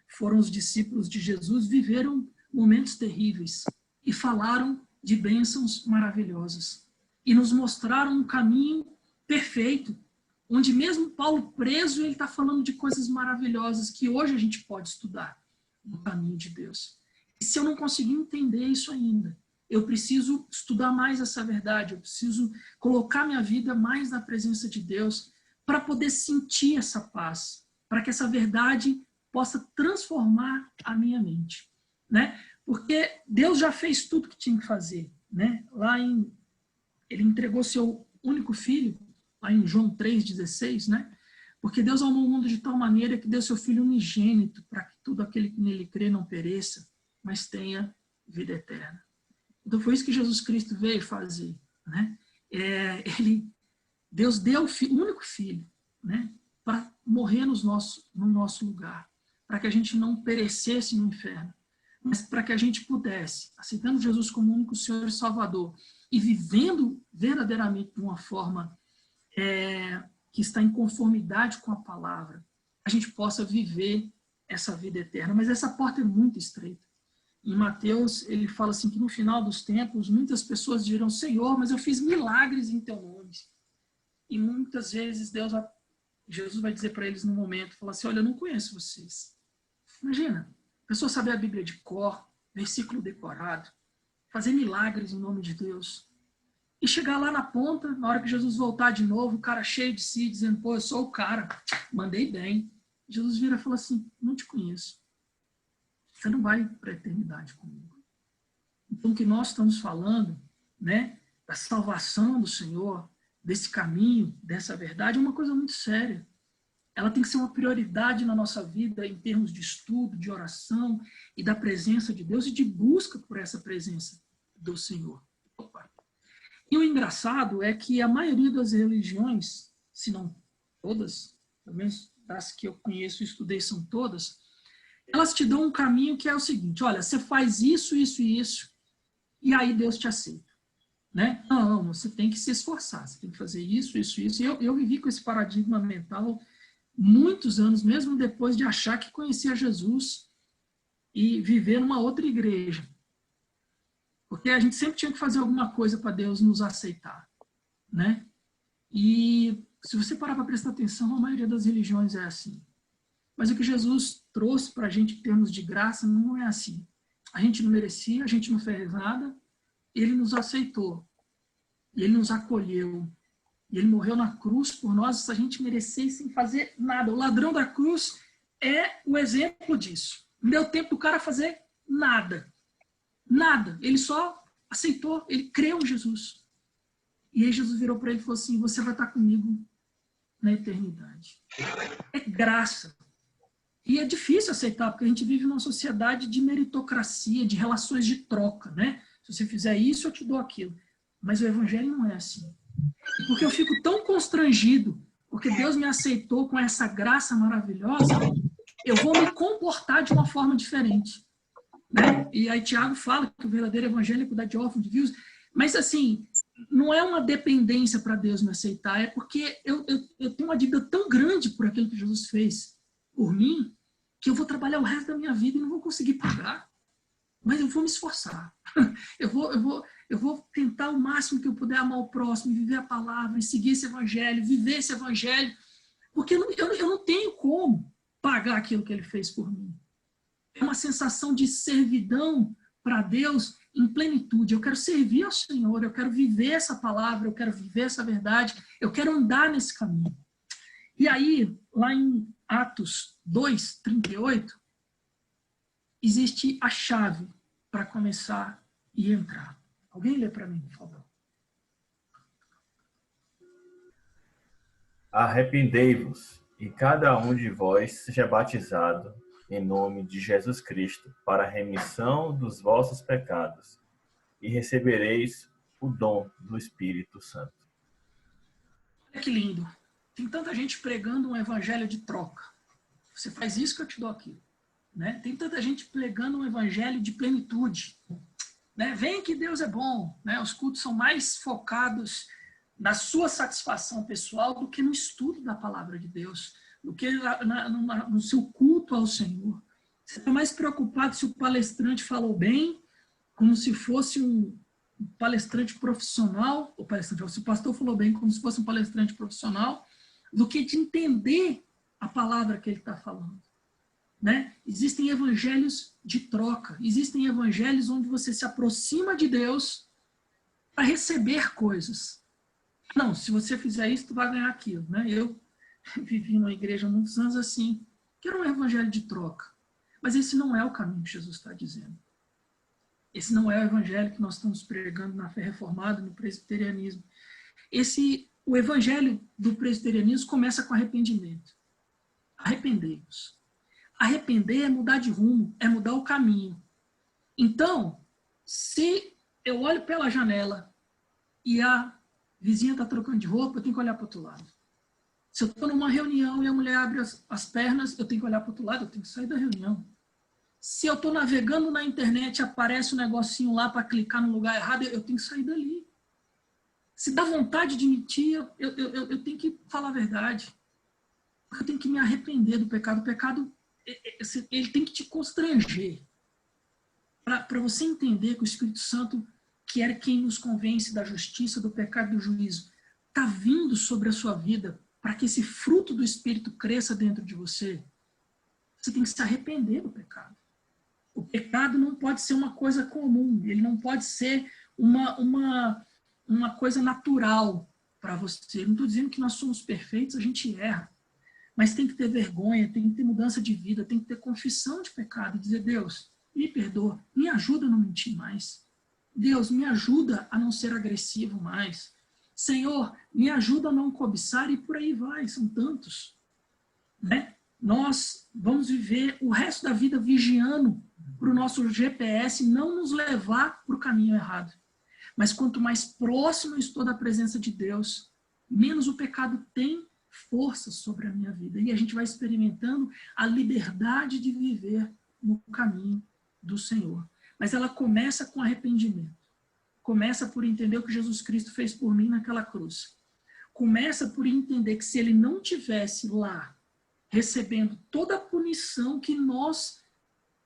A: foram os discípulos de Jesus, viveram momentos terríveis e falaram de bênçãos maravilhosas. E nos mostraram um caminho perfeito, onde mesmo Paulo preso, ele está falando de coisas maravilhosas que hoje a gente pode estudar no caminho de Deus. E se eu não conseguir entender isso ainda, eu preciso estudar mais essa verdade, eu preciso colocar minha vida mais na presença de Deus para poder sentir essa paz, para que essa verdade possa transformar a minha mente, Porque Deus já fez tudo que tinha que fazer, ele entregou seu único filho, lá em João 3,16, Porque Deus amou o mundo de tal maneira que deu seu filho unigênito para que todo aquele que nele crê não pereça, mas tenha vida eterna. Então foi isso que Jesus Cristo veio fazer, Deus deu o único filho, para morrer no nosso lugar, para que a gente não perecesse no inferno, mas para que a gente pudesse, aceitando Jesus como único Senhor e Salvador, e vivendo verdadeiramente de uma forma que está em conformidade com a palavra, a gente possa viver essa vida eterna. Mas essa porta é muito estreita. Em Mateus, ele fala assim que no final dos tempos, muitas pessoas dirão: Senhor, mas eu fiz milagres em teu nome. E muitas vezes Jesus vai dizer para eles no momento, falar assim: olha, eu não conheço vocês. Imagina, a pessoa saber a Bíblia de cor, versículo decorado, fazer milagres em nome de Deus. E chegar lá na ponta, na hora que Jesus voltar de novo, o cara cheio de si, dizendo: pô, eu sou o cara, mandei bem. Jesus vira e fala assim: não te conheço. Você não vai para a eternidade comigo. Então, o que nós estamos falando, da salvação do Senhor, desse caminho, dessa verdade, é uma coisa muito séria. Ela tem que ser uma prioridade na nossa vida em termos de estudo, de oração e da presença de Deus e de busca por essa presença do Senhor. Opa. E o engraçado é que a maioria das religiões, se não todas, pelo menos das que eu conheço e estudei são todas, elas te dão um caminho que é o seguinte: olha, você faz isso, isso e isso, e aí Deus te aceita. Não, você tem que se esforçar, você tem que fazer isso, isso, isso. E eu vivi com esse paradigma mental muitos anos, mesmo depois de achar que conhecia Jesus e viver numa outra igreja. Porque a gente sempre tinha que fazer alguma coisa para Deus nos aceitar. E se você parar para prestar atenção, a maioria das religiões é assim. Mas o que Jesus trouxe para a gente em termos de graça não é assim. A gente não merecia, a gente não fez nada, ele nos aceitou. E ele nos acolheu. E ele morreu na cruz por nós, se a gente merecesse sem fazer nada. O ladrão da cruz é o exemplo disso. Não deu tempo do cara fazer nada. Nada. Ele só aceitou, ele creu em Jesus. E aí Jesus virou para ele e falou assim: você vai estar comigo na eternidade. É graça. E é difícil aceitar, porque a gente vive numa sociedade de meritocracia, de relações de troca, né? Se você fizer isso, eu te dou aquilo. Mas o evangelho não é assim. Porque eu fico tão constrangido, porque Deus me aceitou com essa graça maravilhosa, eu vou me comportar de uma forma diferente. Né? E aí Tiago fala que o verdadeiro evangelho é cuidar de órfãos, de viúvas. Mas assim, não é uma dependência para Deus me aceitar, é porque eu tenho uma dívida tão grande por aquilo que Jesus fez por mim, que eu vou trabalhar o resto da minha vida e não vou conseguir pagar. Mas eu vou me esforçar. Eu vou tentar o máximo que eu puder amar o próximo, viver a palavra, e seguir esse evangelho, viver esse evangelho, porque eu não tenho como pagar aquilo que ele fez por mim. É uma sensação de servidão para Deus em plenitude. Eu quero servir ao Senhor, eu quero viver essa palavra, eu quero viver essa verdade, eu quero andar nesse caminho. E aí, lá em Atos 2, 38, existe a chave para começar e entrar. Alguém lê para mim, por favor.
D: Arrependei-vos, e cada um de vós seja batizado em nome de Jesus Cristo, para a remissão dos vossos pecados, e recebereis o dom do Espírito Santo.
A: Olha que lindo. Tem tanta gente pregando um evangelho de troca. Você faz isso que eu te dou aquilo. Né? Tem tanta gente pregando um evangelho de plenitude. Né? Vem que Deus é bom. Né? Os cultos são mais focados na sua satisfação pessoal do que no estudo da palavra de Deus, do que no seu culto ao Senhor. Você está mais preocupado se o palestrante falou bem, como se fosse um palestrante profissional, se o pastor falou bem, como se fosse um palestrante profissional, do que de entender a palavra que ele está falando. Né? Existem evangelhos de troca, existem evangelhos onde você se aproxima de Deus para receber coisas. Não, se você fizer isso, tu vai ganhar aquilo. Né? Eu vivi numa igreja há muitos anos assim, que era um evangelho de troca. Mas esse não é o caminho que Jesus está dizendo. Esse não é o evangelho que nós estamos pregando na fé reformada, no presbiterianismo. O evangelho do presbiterianismo começa com arrependimento. Arrependei-vos. Arrepender é mudar de rumo, é mudar o caminho. Então, se eu olho pela janela e a vizinha está trocando de roupa, eu tenho que olhar para o outro lado. Se eu estou numa reunião e a mulher abre as pernas, eu tenho que olhar para o outro lado, eu tenho que sair da reunião. Se eu estou navegando na internet e aparece um negocinho lá para clicar no lugar errado, eu tenho que sair dali. Se dá vontade de mentir, eu tenho que falar a verdade. Eu tenho que me arrepender do pecado. O pecado, ele tem que te constranger. Para você entender que o Espírito Santo, que é quem nos convence da justiça, do pecado e do juízo, está vindo sobre a sua vida para que esse fruto do Espírito cresça dentro de você, você tem que se arrepender do pecado. O pecado não pode ser uma coisa comum, ele não pode ser uma coisa natural para você. Não estou dizendo que nós somos perfeitos, a gente erra. Mas tem que ter vergonha, tem que ter mudança de vida, tem que ter confissão de pecado. Dizer, Deus, me perdoa, me ajuda a não mentir mais. Deus, me ajuda a não ser agressivo mais. Senhor, me ajuda a não cobiçar, e por aí vai, são tantos. Né? Nós vamos viver o resto da vida vigiando para o nosso GPS não nos levar para o caminho errado. Mas quanto mais próximo eu estou da presença de Deus, menos o pecado tem força sobre a minha vida. E a gente vai experimentando a liberdade de viver no caminho do Senhor. Mas ela começa com arrependimento. Começa por entender o que Jesus Cristo fez por mim naquela cruz. Começa por entender que se ele não tivesse lá recebendo toda a punição que nós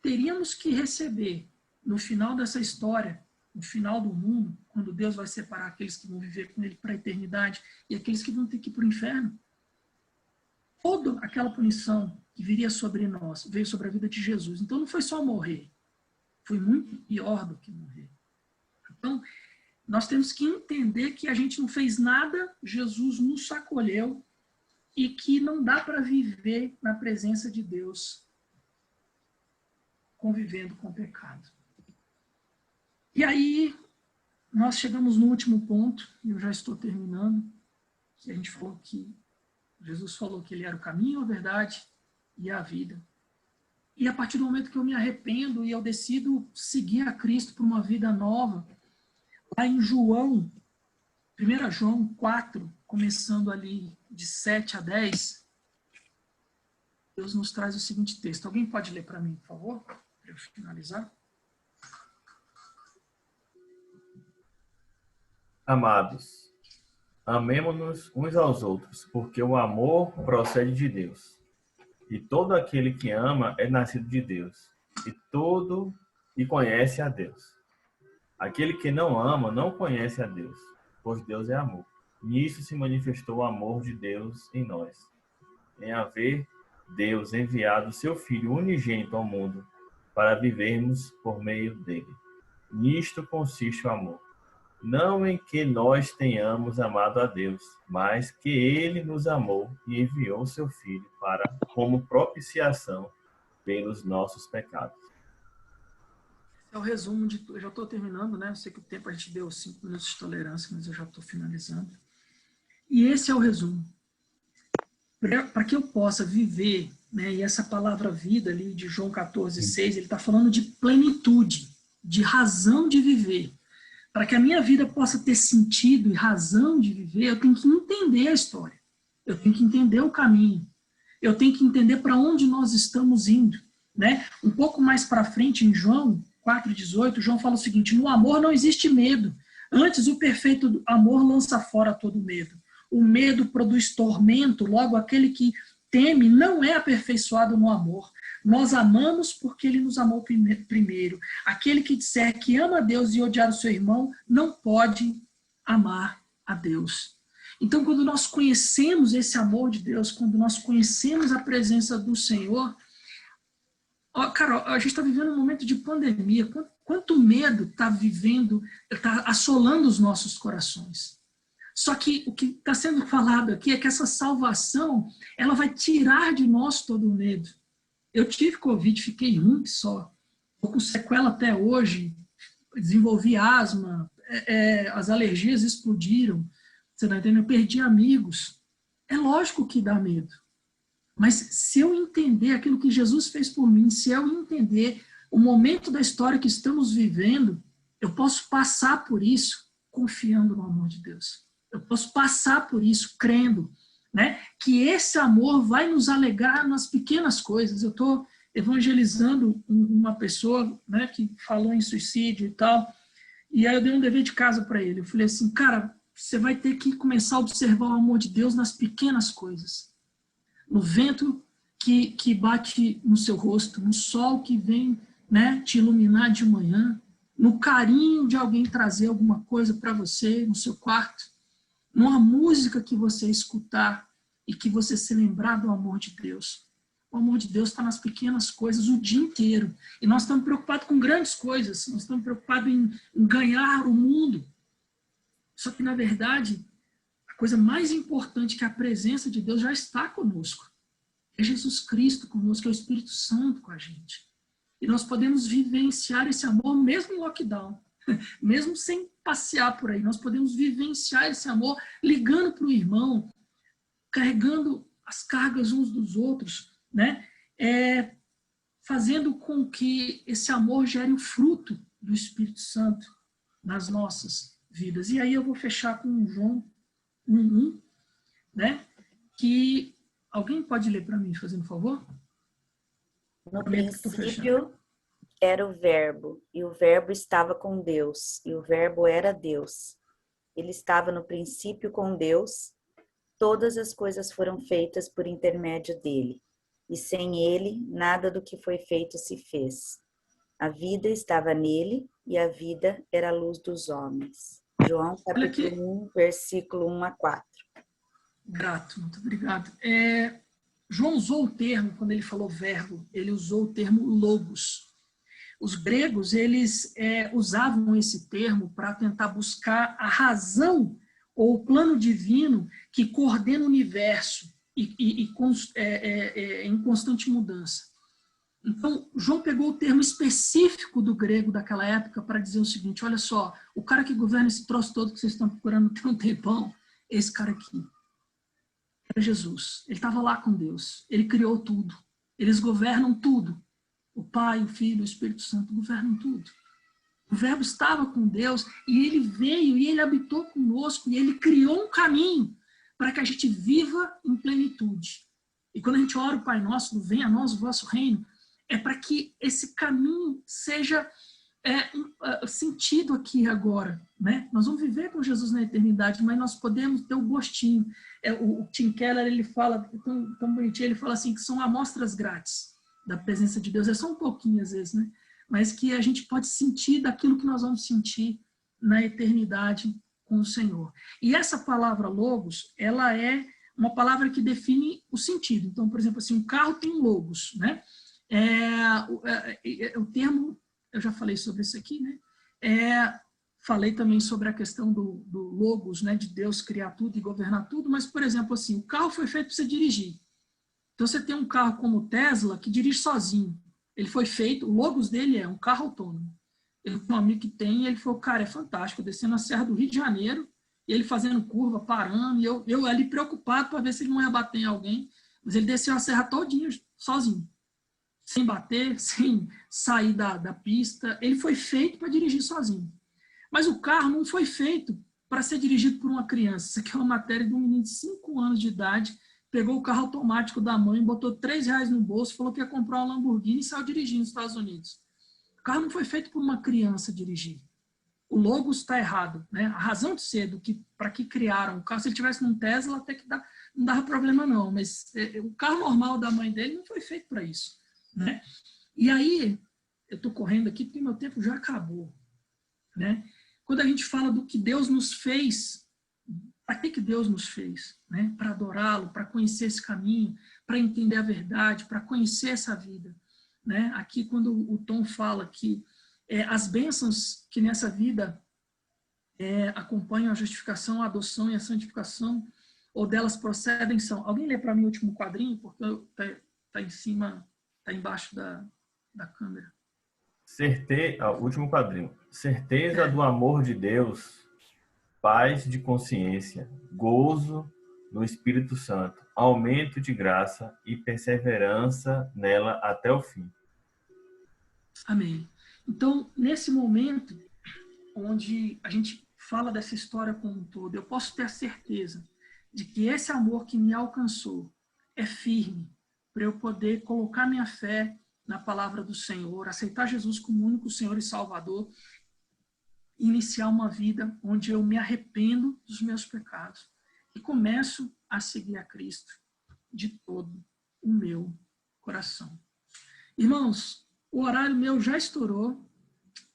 A: teríamos que receber no final dessa história, no final do mundo, quando Deus vai separar aqueles que vão viver com ele para a eternidade e aqueles que vão ter que ir para o inferno, toda aquela punição que viria sobre nós veio sobre a vida de Jesus. Então não foi só morrer, foi muito pior do que morrer. Então, nós temos que entender que a gente não fez nada, Jesus nos acolheu e que não dá para viver na presença de Deus convivendo com o pecado. E aí, nós chegamos no último ponto, e eu já estou terminando, que a gente falou que Jesus falou que ele era o caminho, a verdade e a vida. E a partir do momento que eu me arrependo e eu decido seguir a Cristo por uma vida nova, lá em João, 1 João 4, começando ali de 7 a 10, Deus nos traz o seguinte texto. Alguém pode ler para mim, por favor? Para eu finalizar.
D: Amados, amemo-nos uns aos outros, porque o amor procede de Deus. E todo aquele que ama é nascido de Deus, e conhece a Deus. Aquele que não ama não conhece a Deus, pois Deus é amor. Nisso se manifestou o amor de Deus em nós, em haver Deus enviado seu Filho unigênito ao mundo, para vivermos por meio dele. Nisto consiste o amor. Não em que nós tenhamos amado a Deus, mas que ele nos amou e enviou seu Filho como propiciação pelos nossos pecados.
A: Esse é o resumo de tudo. Eu já estou terminando, né? Eu sei que o tempo a gente deu 5 minutos de tolerância, mas eu já estou finalizando. E esse é o resumo. Para que eu possa viver, né? E essa palavra vida ali de João 14:6, ele está falando de plenitude, de razão de viver. Para que a minha vida possa ter sentido e razão de viver, eu tenho que entender a história. Eu tenho que entender o caminho. Eu tenho que entender para onde nós estamos indo, né? Um pouco mais para frente, em João 4,18, João fala o seguinte: no amor não existe medo. Antes, o perfeito amor lança fora todo medo. O medo produz tormento, logo aquele que teme não é aperfeiçoado no amor. Nós amamos porque ele nos amou primeiro. Aquele que disser que ama a Deus e odiar o seu irmão não pode amar a Deus. Então, quando nós conhecemos esse amor de Deus, quando nós conhecemos a presença do Senhor, cara, a gente está vivendo um momento de pandemia. Quanto medo está assolando os nossos corações. Só que o que está sendo falado aqui é que essa salvação, ela vai tirar de nós todo o medo. Eu tive Covid, fiquei ruim só. Estou com sequela até hoje, desenvolvi asma, as alergias explodiram, você está entendendo? Eu perdi amigos. É lógico que dá medo. Mas se eu entender aquilo que Jesus fez por mim, se eu entender o momento da história que estamos vivendo, eu posso passar por isso confiando no amor de Deus. Eu posso passar por isso crendo, né, que esse amor vai nos alegrar nas pequenas coisas. Eu estou evangelizando uma pessoa, né, que falou em suicídio e tal, e aí eu dei um dever de casa para ele. Eu falei assim, cara, você vai ter que começar a observar o amor de Deus nas pequenas coisas. No vento que bate no seu rosto, no sol que vem, né, te iluminar de manhã, no carinho de alguém trazer alguma coisa para você no seu quarto, numa música que você escutar e que você se lembrar do amor de Deus. O amor de Deus está nas pequenas coisas o dia inteiro. E nós estamos preocupados com grandes coisas. Nós estamos preocupados em ganhar o mundo. Só que, na verdade, a coisa mais importante que a presença de Deus já está conosco. É Jesus Cristo conosco, é o Espírito Santo com a gente. E nós podemos vivenciar esse amor mesmo em lockdown. Mesmo sem passear por aí, nós podemos vivenciar esse amor ligando para o irmão, carregando as cargas uns dos outros, né? Fazendo com que esse amor gere o fruto do Espírito Santo nas nossas vidas. E aí eu vou fechar com João 1:1, né? Que alguém pode ler para mim, fazendo um favor?
G: No princípio era o Verbo, e o Verbo estava com Deus, e o Verbo era Deus. Ele estava no princípio com Deus. Todas as coisas foram feitas por intermédio dele, e sem ele, nada do que foi feito se fez. A vida estava nele, e a vida era a luz dos homens. João capítulo 1, versículo 1 a 4.
A: Grato, muito obrigado. João usou o termo, quando ele falou verbo, ele usou o termo logos. Os gregos, eles usavam esse termo para tentar buscar a razão ou o plano divino que coordena o universo em constante mudança. Então, João pegou o termo específico do grego daquela época para dizer o seguinte: olha só, o cara que governa esse troço todo que vocês estão procurando tem um tempão, esse cara aqui. Era Jesus. Ele estava lá com Deus. Ele criou tudo. Eles governam tudo. Pai, o Filho e o Espírito Santo governam tudo. O Verbo estava com Deus e ele veio e ele habitou conosco e ele criou um caminho para que a gente viva em plenitude. E quando a gente ora o Pai Nosso, do venha a nós o vosso reino, é para que esse caminho seja sentido aqui agora, né? Nós vamos viver com Jesus na eternidade, mas nós podemos ter o gostinho. O Tim Keller, ele fala, tão bonitinho, ele fala assim, que são amostras grátis da presença de Deus. É só um pouquinho, às vezes, né? Mas que a gente pode sentir daquilo que nós vamos sentir na eternidade com o Senhor. E essa palavra logos, ela é uma palavra que define o sentido. Então, por exemplo, assim, um carro tem logos, né? O termo, eu já falei sobre isso aqui, né? Falei também sobre a questão do logos, né? De Deus criar tudo e governar tudo, mas, por exemplo, assim, o carro foi feito para você dirigir. Então, você tem um carro como o Tesla que dirige sozinho. Ele foi feito, o logos dele é um carro autônomo. Eu tenho um amigo que tem, e ele falou, cara, é fantástico, descendo a Serra do Rio de Janeiro, e ele fazendo curva, parando, e eu ali preocupado para ver se ele não ia bater em alguém, mas ele desceu a serra todinha sozinho, sem bater, sem sair da pista. Ele foi feito para dirigir sozinho. Mas o carro não foi feito para ser dirigido por uma criança. Isso aqui é uma matéria de um menino de 5 anos de idade, pegou o carro automático da mãe, botou R$3 no bolso, falou que ia comprar um Lamborghini e saiu dirigindo nos Estados Unidos. O carro não foi feito por uma criança dirigir. O logos está errado, né? A razão de ser para que criaram o carro, se ele tivesse num Tesla, até que não dava problema não, mas o carro normal da mãe dele não foi feito para isso, né? E aí, eu estou correndo aqui porque meu tempo já acabou, né? Quando a gente fala do que Deus nos fez, para que Deus nos fez? Né? Para adorá-lo, para conhecer esse caminho, para entender a verdade, para conhecer essa vida. Né? Aqui, quando o Tom fala que as bênçãos que nessa vida acompanham a justificação, a adoção e a santificação, ou delas procedem, são... Alguém lê para mim o último quadrinho? Porque está em cima, está embaixo da câmera.
D: Último quadrinho. Certeza do amor de Deus, paz de consciência, gozo no Espírito Santo, aumento de graça e perseverança nela até o fim.
A: Amém. Então, nesse momento onde a gente fala dessa história como um todo, eu posso ter a certeza de que esse amor que me alcançou é firme para eu poder colocar minha fé na palavra do Senhor, aceitar Jesus como único Senhor e Salvador, iniciar uma vida onde eu me arrependo dos meus pecados e começo a seguir a Cristo de todo o meu coração. Irmãos, o horário meu já estourou.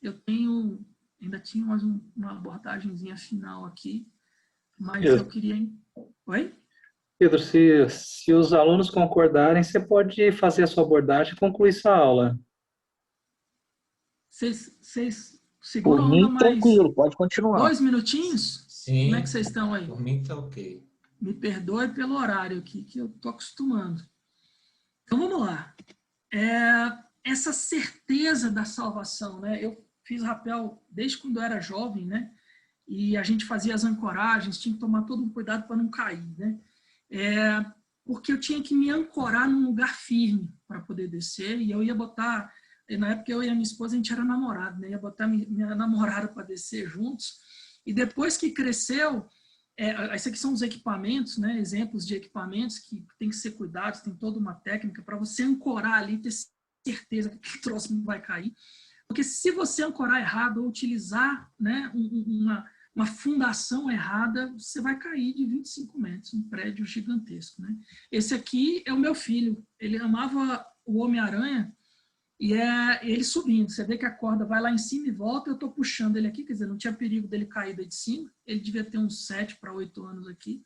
A: Eu ainda tinha mais uma abordagenzinha final aqui, mas eu queria... Oi?
H: Pedro, se os alunos concordarem, você pode fazer a sua abordagem e concluir sua aula.
A: Vocês seguram
E: Por mim,
A: onda mais
E: tranquilo, pode continuar.
A: 2 minutinhos?
F: Sim.
A: Como é que vocês estão aí?
F: Por mim tá ok.
A: Me perdoe pelo horário aqui, que eu estou acostumando. Então, vamos lá. Essa certeza da salvação, né? Eu fiz rapel desde quando eu era jovem, né? E a gente fazia as ancoragens, tinha que tomar todo um cuidado para não cair, né? Porque eu tinha que me ancorar num lugar firme para poder descer, e eu ia botar... Na época, eu e a minha esposa, a gente era namorado, né? Ia botar minha namorada para descer juntos. E depois que cresceu... esses aqui são os equipamentos, né? Exemplos de equipamentos que tem que ser cuidados, tem toda uma técnica para você ancorar ali e ter certeza que aquele troço não vai cair. Porque se você ancorar errado ou utilizar, né, uma fundação errada, você vai cair de 25 metros, um prédio gigantesco. Né? Esse aqui é o meu filho, ele amava o Homem-Aranha e ele subindo. Você vê que a corda vai lá em cima e volta, eu estou puxando ele aqui, quer dizer, não tinha perigo dele cair daí de cima, ele devia ter uns 7 para 8 anos aqui,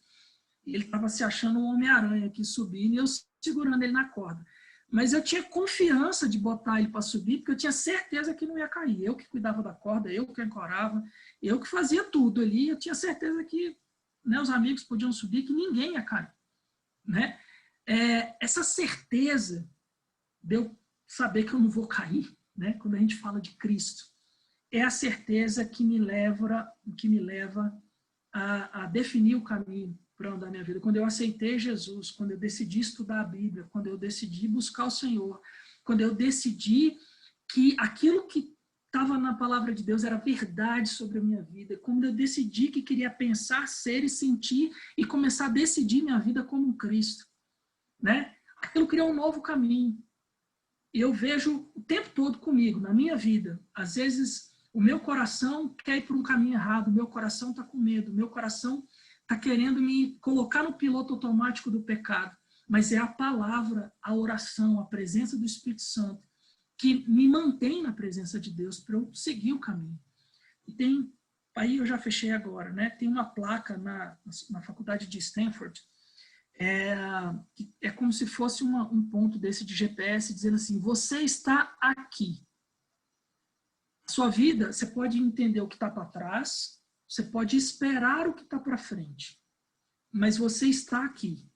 A: e ele estava se achando um Homem-Aranha aqui subindo, e eu segurando ele na corda. Mas eu tinha confiança de botar ele para subir, porque eu tinha certeza que não ia cair. Eu que cuidava da corda, eu que ancorava, eu que fazia tudo ali, eu tinha certeza que, né, os amigos podiam subir, que ninguém ia cair. Né? Essa certeza de eu saber que eu não vou cair, né, quando a gente fala de Cristo, é a certeza que me leva a definir o caminho para andar minha vida. Quando eu aceitei Jesus, quando eu decidi estudar a Bíblia, quando eu decidi buscar o Senhor, quando eu decidi que aquilo que estava na palavra de Deus era verdade sobre a minha vida, quando eu decidi que queria pensar, ser e sentir e começar a decidir minha vida como um Cristo, né? Aquilo criou um novo caminho. Eu vejo o tempo todo comigo, na minha vida, às vezes o meu coração quer ir por um caminho errado, o meu coração está com medo, o meu coração está querendo me colocar no piloto automático do pecado, mas é a palavra, a oração, a presença do Espírito Santo que me mantém na presença de Deus para eu seguir o caminho. E tem, aí eu já fechei agora, né? Tem uma placa na faculdade de Stanford, é como se fosse um ponto desse de GPS, dizendo assim, você está aqui. A sua vida, você pode entender o que está para trás, você pode esperar o que está para frente, mas você está aqui.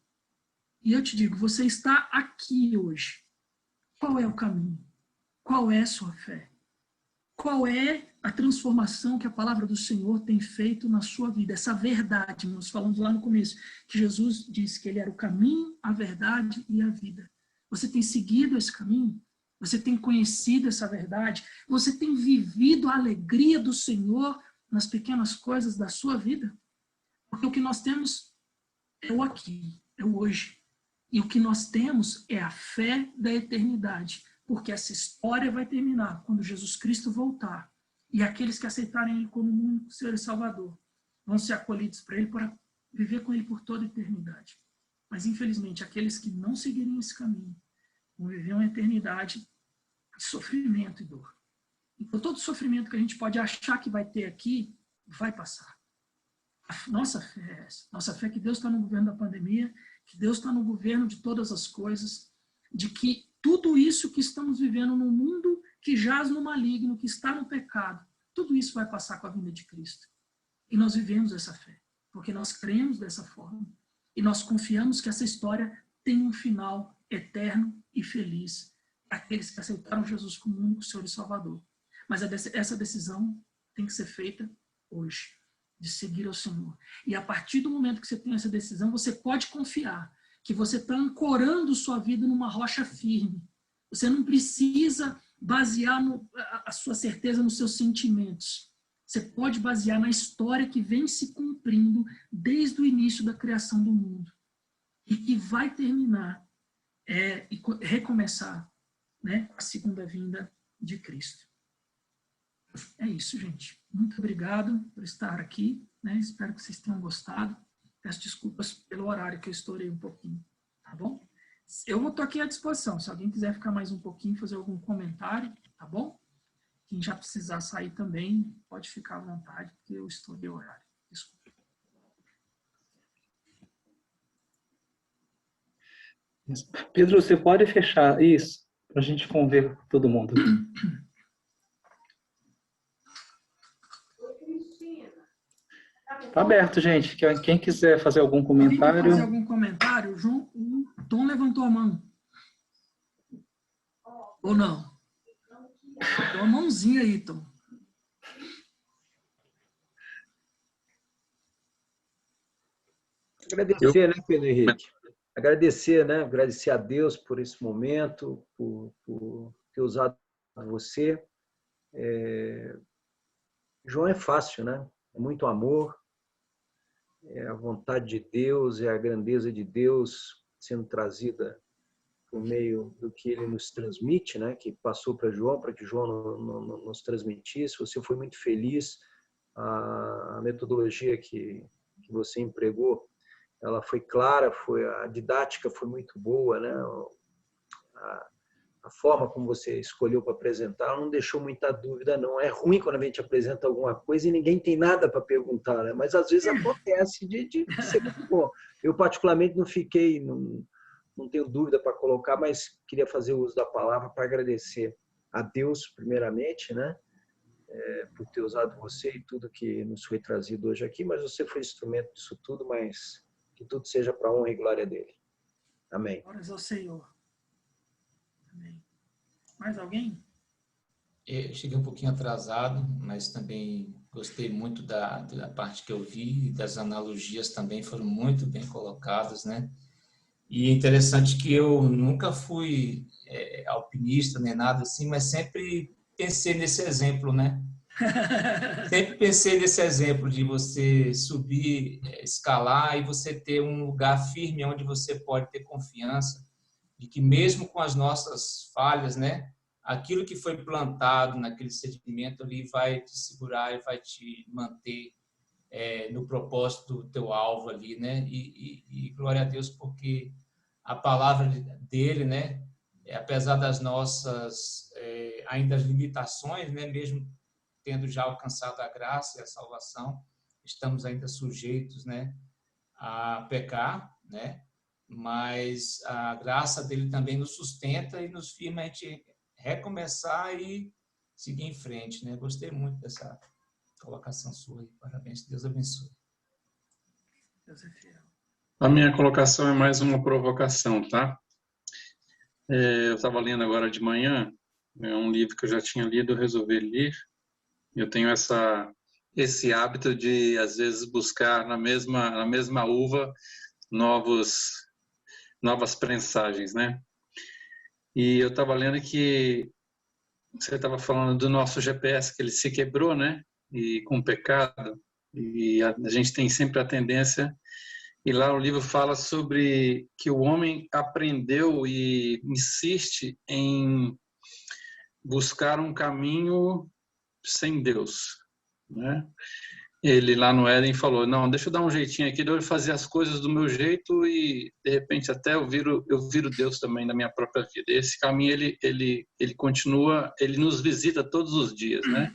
A: E eu te digo, você está aqui hoje. Qual é o caminho? Qual é a sua fé? Qual é a transformação que a palavra do Senhor tem feito na sua vida? Essa verdade, nós falamos lá no começo, que Jesus disse que ele era o caminho, a verdade e a vida. Você tem seguido esse caminho? Você tem conhecido essa verdade? Você tem vivido a alegria do Senhor nas pequenas coisas da sua vida? Porque o que nós temos é o aqui, é o hoje. E o que nós temos é a fé da eternidade. Porque essa história vai terminar quando Jesus Cristo voltar. E aqueles que aceitarem Ele como único Senhor e Salvador vão ser acolhidos para Ele, para viver com Ele por toda a eternidade. Mas, infelizmente, aqueles que não seguirem esse caminho vão viver uma eternidade de sofrimento e dor. Então, todo sofrimento que a gente pode achar que vai ter aqui, vai passar. A nossa fé é essa. Nossa fé é que Deus está no governo da pandemia, que Deus está no governo de todas as coisas, de que tudo isso que estamos vivendo no mundo que jaz no maligno, que está no pecado, tudo isso vai passar com a vinda de Cristo. E nós vivemos essa fé, porque nós cremos dessa forma. E nós confiamos que essa história tem um final eterno e feliz para aqueles que aceitaram Jesus como único Senhor e Salvador. Mas essa decisão tem que ser feita hoje, de seguir ao Senhor. E a partir do momento que você tem essa decisão, você pode confiar que você está ancorando sua vida numa rocha firme. Você não precisa basear a sua certeza nos seus sentimentos. Você pode basear na história que vem se cumprindo desde o início da criação do mundo. E que vai terminar e recomeçar, né, a segunda vinda de Cristo. É isso, gente. Muito obrigado por estar aqui, né? Espero que vocês tenham gostado. Peço desculpas pelo horário que eu estourei um pouquinho, tá bom? Eu estou aqui à disposição, se alguém quiser ficar mais um pouquinho, fazer algum comentário, tá bom? Quem já precisar sair também, pode ficar à vontade, porque eu estourei o horário. Desculpa.
H: Pedro, você pode fechar isso, para a gente conver com todo mundo. Está aberto, gente. Quem quiser fazer algum comentário...
A: Fazer algum comentário? O Tom levantou a mão. Ou não? Dá uma mãozinha aí, Tom.
C: Agradecer, né, Pedro Henrique? Agradecer, né? Agradecer a Deus por esse momento, por ter usado você. João é fácil, né? É muito amor. É a vontade de Deus, é a grandeza de Deus sendo trazida por meio do que ele nos transmite, né? Que passou para João, para que João nos transmitisse. Você foi muito feliz. A metodologia que você empregou, ela foi clara, a didática foi muito boa, né? A forma como você escolheu para apresentar não deixou muita dúvida, não. É ruim quando a gente apresenta alguma coisa e ninguém tem nada para perguntar, né? Mas às vezes acontece de ser muito bom. Eu, particularmente, não tenho dúvida para colocar, mas queria fazer o uso da palavra para agradecer a Deus, primeiramente, né? Por ter usado você e tudo que nos foi trazido hoje aqui, mas você foi instrumento disso tudo, mas que tudo seja para a honra e glória dele. Amém.
A: Glórias ao Senhor. Amém. Mais alguém?
F: Eu cheguei um pouquinho atrasado, mas também gostei muito da parte que eu vi, das analogias também foram muito bem colocadas, né? E é interessante que eu nunca fui alpinista nem nada assim, mas sempre pensei nesse exemplo, né? Sempre pensei nesse exemplo de você subir, escalar e você ter um lugar firme onde você pode ter confiança de que mesmo com as nossas falhas, né, aquilo que foi plantado naquele sedimento ali vai te segurar e vai te manter no propósito do teu alvo ali, né? E glória a Deus porque a palavra dele, né, apesar das nossas ainda as limitações, né, mesmo tendo já alcançado a graça e a salvação, estamos ainda sujeitos, né, a pecar, né? Mas a graça dele também nos sustenta e nos firma a gente recomeçar e seguir em frente, né? Gostei muito dessa colocação sua aí. Parabéns, Deus abençoe.
A: Deus é fiel.
B: A minha colocação é mais uma provocação, tá? Eu estava lendo agora de manhã, é um livro que eu já tinha lido, resolvi ler. Eu tenho esse hábito de, às vezes, buscar na mesma uva novas prensagens, né? E eu estava lendo que você estava falando do nosso GPS, que ele se quebrou, né? E com o pecado. E a gente tem sempre a tendência... E lá o livro fala sobre que o homem aprendeu e insiste em buscar um caminho sem Deus, né? Ele lá no Éden falou, não, deixa eu dar um jeitinho aqui, deixa eu fazer as coisas do meu jeito e de repente até eu viro Deus também na minha própria vida. Esse caminho ele continua, ele nos visita todos os dias, né?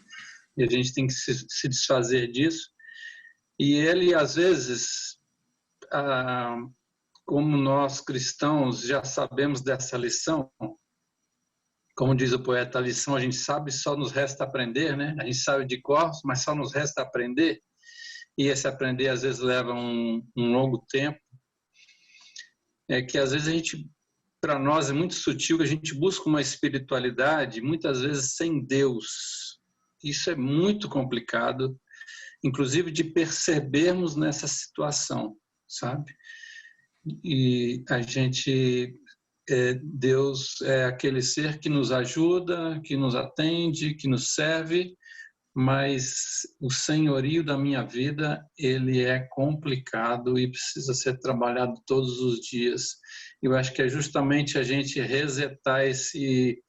B: E a gente tem que se desfazer disso. E ele às vezes, como nós cristãos já sabemos dessa lição, como diz o poeta, a lição a gente sabe, só nos resta aprender, né? A gente sabe de cor, mas só nos resta aprender. E esse aprender às vezes leva um longo tempo. É que às vezes a gente, para nós é muito sutil, que a gente busca uma espiritualidade, muitas vezes sem Deus. Isso é muito complicado, inclusive de percebermos nessa situação, sabe? E a gente, Deus é aquele ser que nos ajuda, que nos atende, que nos serve, mas o senhorio da minha vida, ele é complicado e precisa ser trabalhado todos os dias. Eu acho que é justamente a gente resetar esse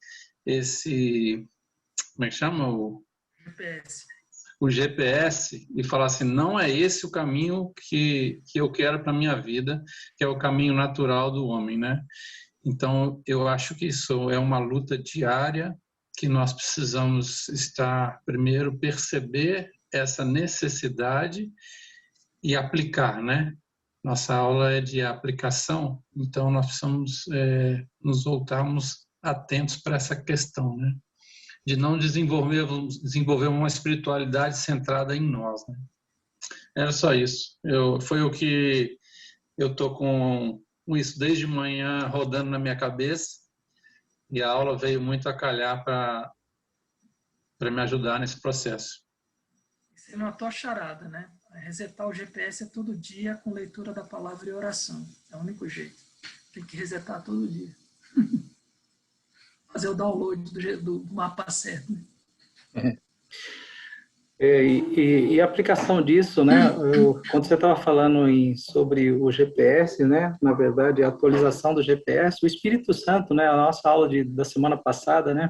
B: como é que chama? O GPS e falar assim, não é esse o caminho que eu quero para a minha vida, que é o caminho natural do homem, né? Então, eu acho que isso é uma luta diária, que nós precisamos primeiro, perceber essa necessidade e aplicar, né? Nossa aula é de aplicação, então nós precisamos nos voltarmos atentos para essa questão, né? De não desenvolver uma espiritualidade centrada em nós, né? Era só isso. Foi o que eu tô com isso desde manhã rodando na minha cabeça e a aula veio muito a calhar para me ajudar nesse processo.
A: Você notou a charada, né? Resetar o GPS é todo dia com leitura da palavra e oração. É o único jeito. Tem que resetar todo dia. Fazer o download do mapa certo, né?
H: E a aplicação disso, né? Quando você estava falando sobre o GPS, né? Na verdade, a atualização do GPS, o Espírito Santo, né? A nossa aula da semana passada, né?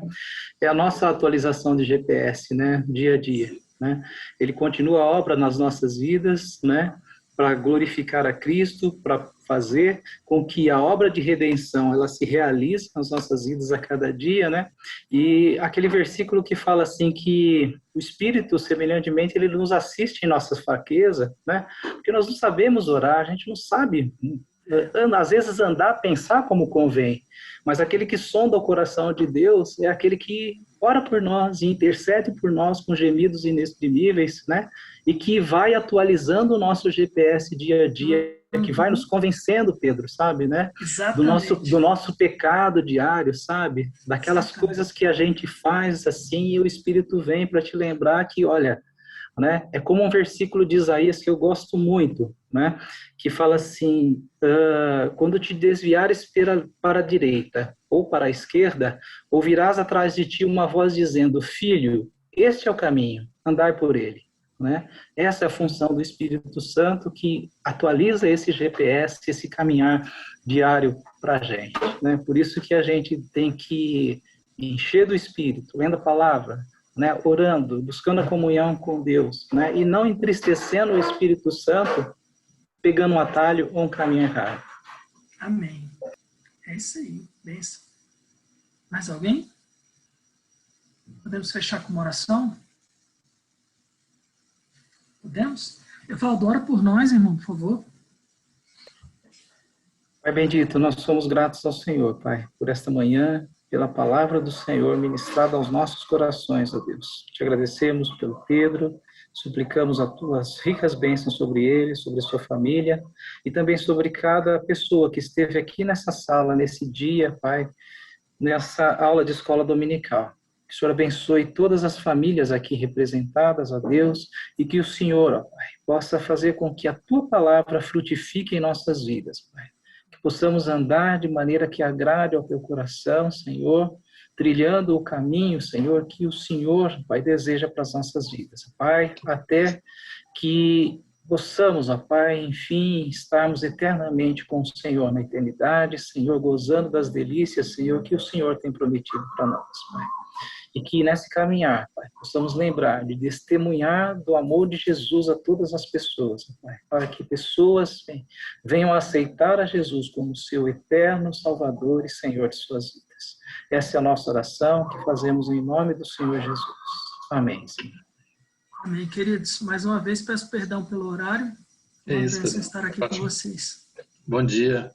H: É a nossa atualização de GPS, né? Dia a dia, né? Ele continua a obra nas nossas vidas, né? Para glorificar a Cristo, para fazer com que a obra de redenção ela se realize nas nossas vidas a cada dia, né? E aquele versículo que fala assim que o Espírito, semelhantemente, ele nos assiste em nossa fraqueza, né? Porque nós não sabemos orar, a gente não sabe, às vezes andar, pensar como convém, mas aquele que sonda o coração de Deus é aquele que ora por nós e intercede por nós com gemidos inexprimíveis, né? E que vai atualizando o nosso GPS dia a dia, que vai nos convencendo, Pedro, sabe, né? Do nosso pecado diário, sabe? Daquelas coisas que a gente faz assim e o Espírito vem para te lembrar que, olha, né? É como um versículo de Isaías que eu gosto muito, né? Que fala assim, quando te desviares para a direita ou para a esquerda, ouvirás atrás de ti uma voz dizendo, filho, este é o caminho, andai por ele. Né? Essa é a função do Espírito Santo que atualiza esse GPS, esse caminhar diário para a gente. Né? Por isso que a gente tem que encher do Espírito, lendo a palavra, né? Orando, buscando a comunhão com Deus, né? E não entristecendo o Espírito Santo, pegando um atalho ou um caminho errado.
A: Amém. É isso aí. Benção. Mais alguém? Podemos fechar com uma oração? Podemos? Evaldo, ora por nós, irmão, por favor.
H: Pai bendito, nós somos gratos ao Senhor, Pai, por esta manhã, pela palavra do Senhor ministrada aos nossos corações, ó Deus. Te agradecemos pelo Pedro, suplicamos as tuas ricas bênçãos sobre ele, sobre sua família e também sobre cada pessoa que esteve aqui nessa sala, nesse dia, Pai, nessa aula de escola dominical. Que o Senhor abençoe todas as famílias aqui representadas, ó Deus, e que o Senhor, ó Pai, possa fazer com que a tua palavra frutifique em nossas vidas, Pai. Que possamos andar de maneira que agrade ao teu coração, Senhor, trilhando o caminho, Senhor, que o Senhor, Pai, deseja para as nossas vidas. Pai, até que possamos, ó Pai, enfim, estarmos eternamente com o Senhor na eternidade, Senhor, gozando das delícias, Senhor, que o Senhor tem prometido para nós, Pai. E que nesse caminhar, Pai, possamos lembrar de testemunhar do amor de Jesus a todas as pessoas, Pai, para que pessoas venham a aceitar a Jesus como seu eterno Salvador e Senhor de suas vidas. Essa é a nossa oração que fazemos em nome do Senhor Jesus. Amém, Senhor.
A: Amém, queridos. Mais uma vez peço perdão pelo horário.
B: É isso.
A: Uma bênção estar aqui com vocês.
B: Bom dia.